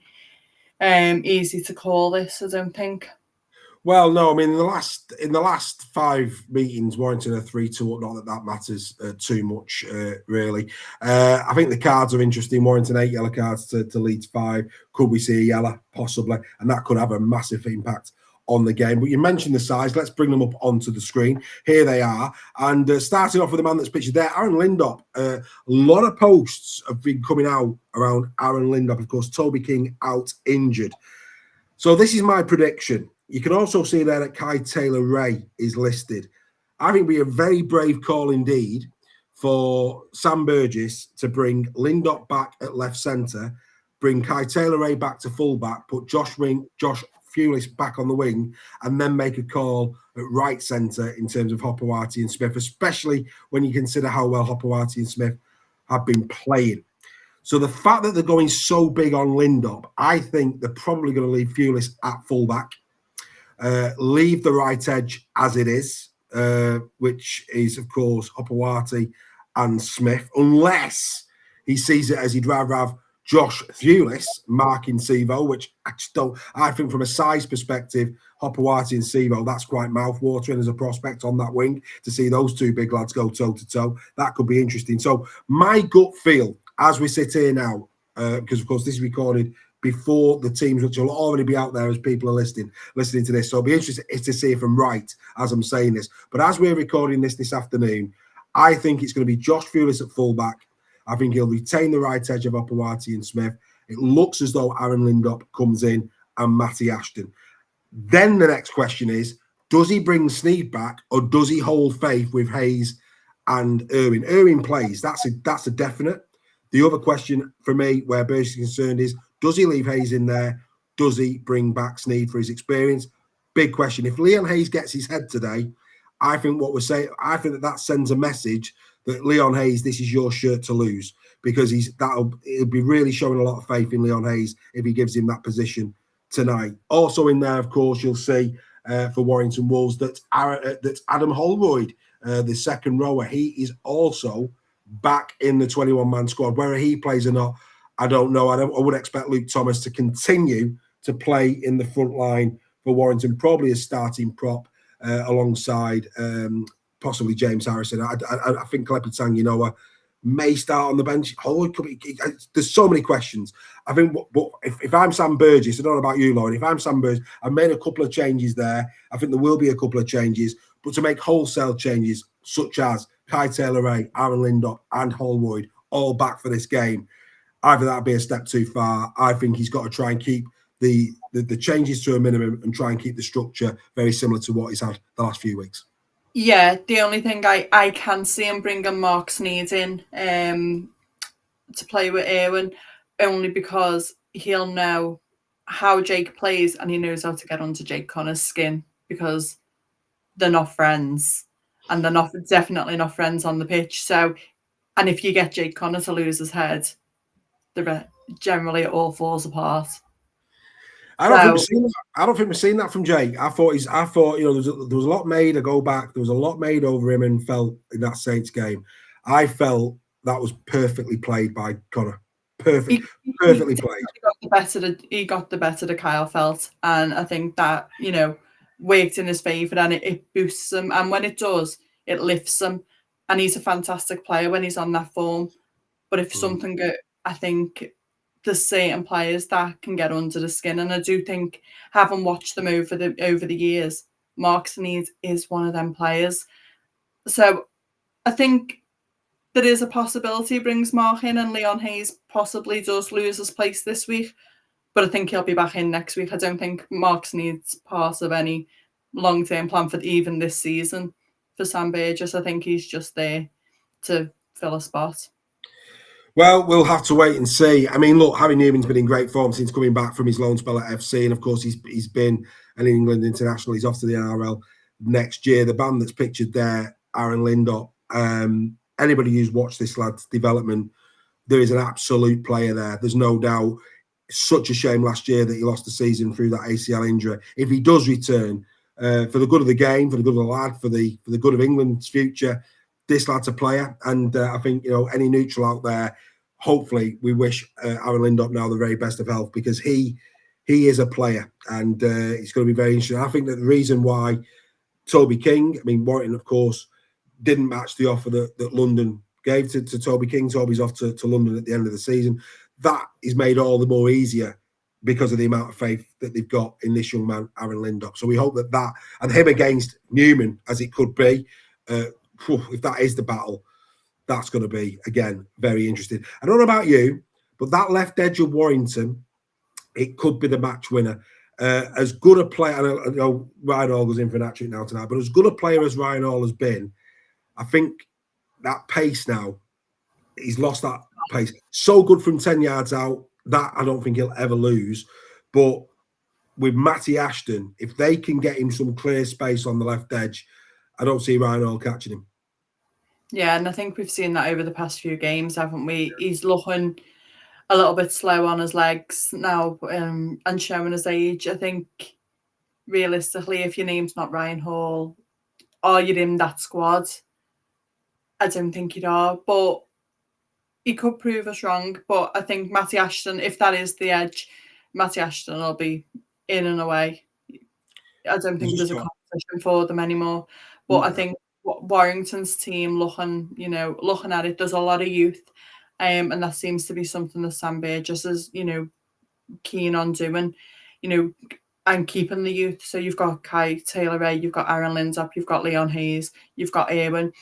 easy to call this, I don't think. Well, no, I mean in the last 5 meetings, Warrington are 3-2 up. Not that matters too much, really. I think the cards are interesting. Warrington 8 yellow cards to Leeds 5. Could we see a yellow? Possibly, and that could have a massive impact on the game. But you mentioned the size. Let's bring them up onto the screen. Here they are. And starting off with the man that's pictured there, Aaron Lindop. A lot of posts have been coming out around Aaron Lindop. Of course, Toby King out injured. So this is my prediction. You can also see there that Kai Taylor-Ray is listed. I think it'd be a very brave call indeed for Sam Burgess to bring Lindop back at left centre, bring Kai Taylor-Ray back to fullback, put Josh Fulis back on the wing, and then make a call at right centre in terms of Hopewati and Smith, especially when you consider how well Hopewati and Smith have been playing. So the fact that they're going so big on Lindop, I think they're probably going to leave Fulis at fullback, leave the right edge as it is, which is, of course, Hopewati and Smith, unless he sees it as he'd rather have Josh Fulis marking Sivo, which I just don't. I think from a size perspective, Hopewati and Sivo, that's quite mouth-watering as a prospect on that wing to see those two big lads go toe-to-toe. That could be interesting. So my gut feel, as we sit here now, because, of course, this is recorded before the teams, which will already be out there as people are listening to this. So it'll be interesting to see if I'm right as I'm saying this. But as we're recording this afternoon, I think it's going to be Josh Fulis at fullback. I think he'll retain the right edge of Hopewati and Smith. It looks as though Aaron Lindop comes in and Matty Ashton. Then the next question is, does he bring Sneed back or does he hold faith with Hayes and Irwin? Irwin plays. That's a definite. The other question for me, where Burgess is concerned, is does he leave Hayes in there? Does he bring back Sneed for his experience? Big question. If Leon Hayes gets his head today, I think I think that sends a message that Leon Hayes, this is your shirt to lose, because it'll be really showing a lot of faith in Leon Hayes if he gives him that position tonight. Also in there, of course, you'll see for Warrington Wolves that Adam Holroyd, the second rower, he is also back in the 21-man squad. Whether he plays or not, I don't know. I would expect Luke Thomas to continue to play in the front line for Warrington, probably as starting prop alongside possibly James Harrison. I think Klepitang, may start on the bench. There's so many questions. I think, but if I'm Sam Burgess, I don't know about you, Lauren. If I'm Sam Burgess, I've made a couple of changes there. I think there will be a couple of changes, but to make wholesale changes such as Kai Taylor-Ray, Aaron Lindop, and Holroyd all back for this game, either that'd be a step too far. I think he's got to try and keep the changes to a minimum and try and keep the structure very similar to what he's had the last few weeks. Yeah, the only thing I can see him bringing Mark Sneed in to play with Irwin, only because he'll know how Jake plays and he knows how to get under Jake Connor's skin, because they're not friends and they're definitely not friends on the pitch. So, and if you get Jake Connor to lose his head, generally it all falls apart. I don't think we've seen that from Jake. I thought there was a lot made. I go back. There was a lot made over him and felt in that Saints game. I felt that was perfectly played by Connor. Perfectly played. He got the better of Kyle Felt, and I think that worked in his favour, and it boosts him. And when it does, it lifts him. And he's a fantastic player when he's on that form. But if something goes, I think there's certain players that can get under the skin, and I do think, having watched them over the years, Mark Sneed is one of them players. So I think there is a possibility he brings Mark in, and Leon Hayes possibly does lose his place this week, but I think he'll be back in next week. I don't think Mark Sneed's part of any long-term plan for even this season for Sam Burgess. I think he's just there to fill a spot. Well, we'll have to wait and see. I mean, look, Harry Newman's been in great form since coming back from his loan spell at FC, and of course he's been an England international. He's off to the NRL next year. The band that's pictured there, Aaron Lindop, anybody who's watched this lad's development, there is an absolute player there. There's no doubt. Such a shame last year that he lost the season through that ACL injury. If he does return, for the good of the game, for the good of the lad, for the good of England's future, this lad's a player. And I think, any neutral out there, hopefully we wish Aaron Lindop now the very best of health, because he he is a player, and it's going to be very interesting. I think that the reason why Toby King, I mean, Warrington, of course, didn't match the offer that London gave to Toby King. Toby's off to London at the end of the season. That is made all the more easier because of the amount of faith that they've got in this young man, Aaron Lindop. So we hope that and him against Newman, as it could be, if that is the battle, that's going to be, again, very interesting. I don't know about you, but that left edge of Warrington, it could be the match winner. As good a player, I know Ryan Hall goes in for an hat-trick now tonight, but as good a player as Ryan Hall has been, I think that pace now, he's lost that pace. So good from 10 yards out, that I don't think he'll ever lose. But with Matty Ashton, if they can get him some clear space on the left edge, I don't see Ryan Hall catching him. Yeah, and I think we've seen that over the past few games, haven't we? He's looking a little bit slow on his legs now, and showing his age. I think realistically, if your name's not Ryan Hall, are you in that squad? I don't think you are, but he could prove us wrong. But I think Matty Ashton, if that is the edge, Matty Ashton will be in and away. I don't think there's a competition for them anymore. But I think Warrington's team, looking at it, there's a lot of youth, and that seems to be something that Sam Burgess is, keen on doing, and keeping the youth. So you've got Kai Taylor-Ray, you've got Aaron Lindop, you've got Leon Hayes, you've got Irwin,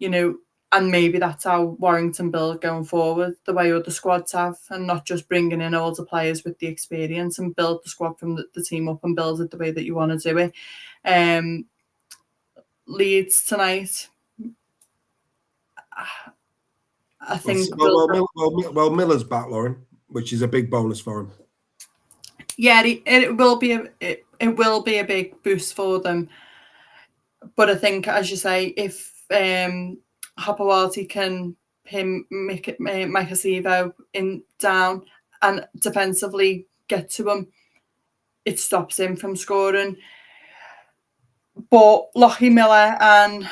and maybe that's how Warrington build going forward, the way other squads have, and not just bringing in older players with the experience, and build the squad from the team up and build it the way that you want to do it. Leeds tonight, I think. Well, Miller's back, Lauren, which is a big bonus for him. Yeah, it will be a big boost for them. But I think, as you say, if Hopewalty can pin Mike Acevo in down and defensively get to him, it stops him from scoring. But Lockie Miller and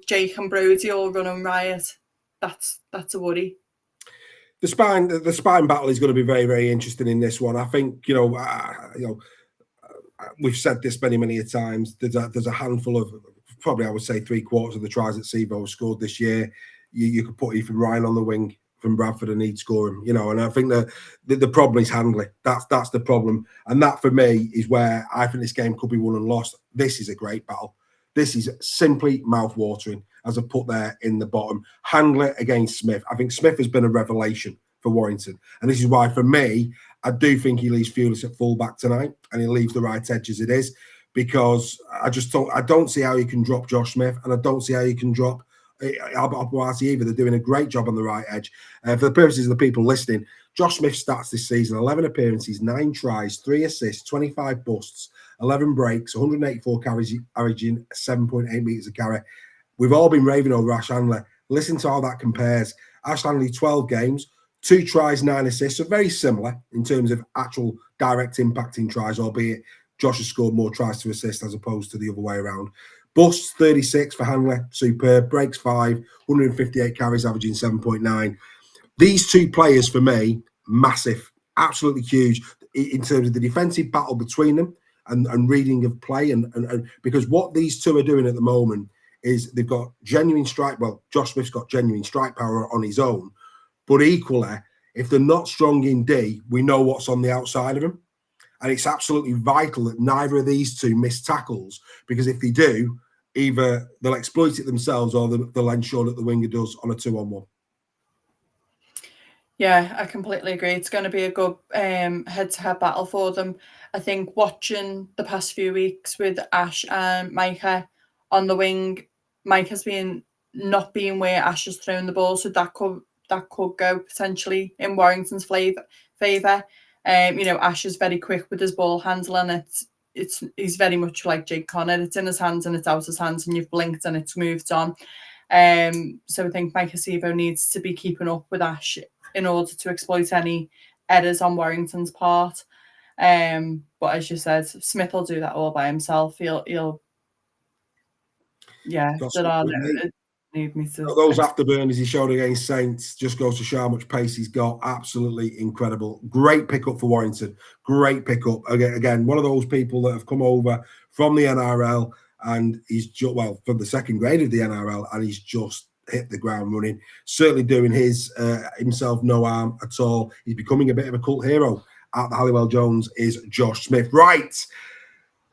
Jake and Brody all running riot. That's a worry. The spine battle is going to be very, very interesting in this one. I think we've said this many times. There's a handful of, probably I would say 3/4 of the tries that Sevo have scored this year. You could put Ethan Ryan on the wing from Bradford and he'd score him. And I think the problem is handling. That's the problem, and that for me is where I think this game could be won and lost. This is a great battle. This is simply mouth-watering, as I put there in the bottom. Handler against Smith. I think Smith has been a revelation for Warrington. And this is why, for me, I do think he leaves Fewless at fullback tonight and he leaves the right edge as it is, because I don't see how you can drop Josh Smith, and I don't see how you can drop Albert Hopewalty either. They're doing a great job on the right edge. For the purposes of the people listening, Josh Smith starts this season 11 appearances, 9 tries, 3 assists, 25 busts, 11 breaks, 184 carries, averaging 7.8 metres a carry. We've all been raving over Ash Handler. Listen to how that compares. Ash Handler, 12 games, 2 tries, 9 assists. So very similar in terms of actual direct impacting tries, albeit Josh has scored more tries to assist as opposed to the other way around. Busts 36 for Handler, superb. Breaks 5, 158 carries, averaging 7.9. These two players, for me, massive, absolutely huge in terms of the defensive battle between them and reading of play. And because what these two are doing at the moment is they've got genuine strike. Well, Josh Smith's got genuine strike power on his own. But equally, if they're not strong in D, we know what's on the outside of them. And it's absolutely vital that neither of these two miss tackles, because if they do, either they'll exploit it themselves or they'll ensure that the winger does on a 2-on-1. Yeah, I completely agree. It's going to be a good head-to-head battle for them. I think watching the past few weeks with Ash and Micah on the wing, Micah's not being where Ash has thrown the ball, so that could go potentially in Warrington's favour. Ash is very quick with his ball handling. He's very much like Jake Connor. It's in his hands and it's out his hands, and you've blinked and it's moved on. So I think Mike Acevo needs to be keeping up with Ash in order to exploit any errors on Warrington's part. But as you said, Smith will do that all by himself. He'll need me to. Those afterburners he showed against Saints just goes to show how much pace he's got. Absolutely incredible. Great pickup for Warrington. Great pickup. Again, one of those people that have come over from the NRL and he's just, well, from the second grade of the NRL, and he's just hit the ground running. Certainly doing himself no harm at all. He's becoming a bit of a cult hero at the Halliwell Jones is Josh Smith. Right.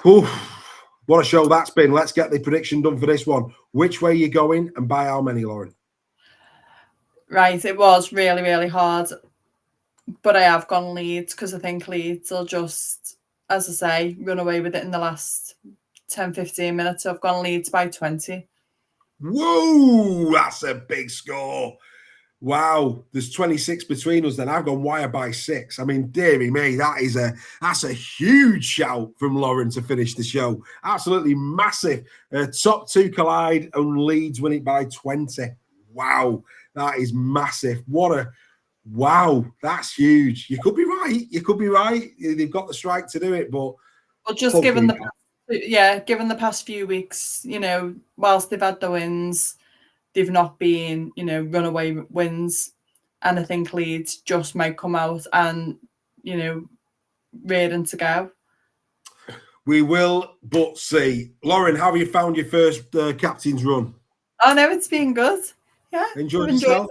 Oof. What a show that's been. Let's get the prediction done for this one. Which way are you going and by how many, Lauren? Right, it was really, really hard. But I have gone Leeds because I think Leeds will just, as I say, run away with it in the last 10, 15 minutes. I've gone Leeds by 20. Whoa, that's a big score. Wow, there's 26 between us then. I've gone Wire by 6. I mean, dearie me, that's a huge shout from Lauren to finish the show. Absolutely massive. Top two collide and Leeds win it by 20. Wow, that is massive. Wow, that's huge. You could be right. They've got the strike to do it, but just given the past few weeks, you know, whilst they've had the wins, they've not been, you know, runaway wins. And I think Leeds just might come out and, you know, rearing to go. We will but see. Lauren, how have you found your first captain's run? Oh, no, it's been good. Yeah. Enjoyed yourself?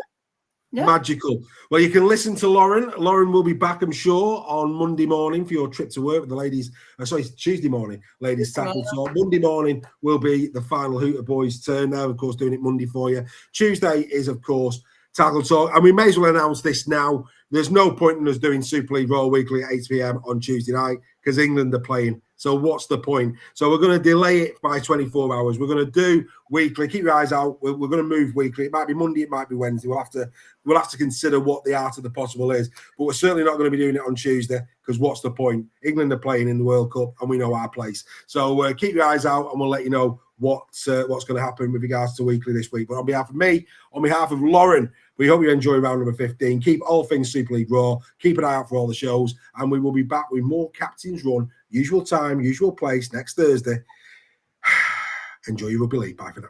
Yeah. Magical. Well, you can listen to Lauren. Lauren will be back, I'm sure, on Monday morning for your trip to work with the ladies. Tuesday morning, ladies tackle talk. Monday morning will be the final Hooter boys' turn. Now, of course, doing it Monday for you. Tuesday is, of course, tackle talk. And we may as well announce this now. There's no point in us doing Super League Raw Weekly at 8 p.m. on Tuesday night because England are playing. So what's the point? So we're going to delay it by 24 hours. We're going to do weekly. Keep your eyes out. We're going to move weekly. It might be Monday. It might be Wednesday. We'll have to consider what the art of the possible is. But we're certainly not going to be doing it on Tuesday because what's the point? England are playing in the World Cup and we know our place. So keep your eyes out and we'll let you know what's going to happen with regards to weekly this week. But on behalf of me, on behalf of Lauren, we hope you enjoy round number 15. Keep all things Super League Raw. Keep an eye out for all the shows. And we will be back with more Captain's Run. Usual time, usual place next Thursday. Enjoy your rugby league. Bye for now.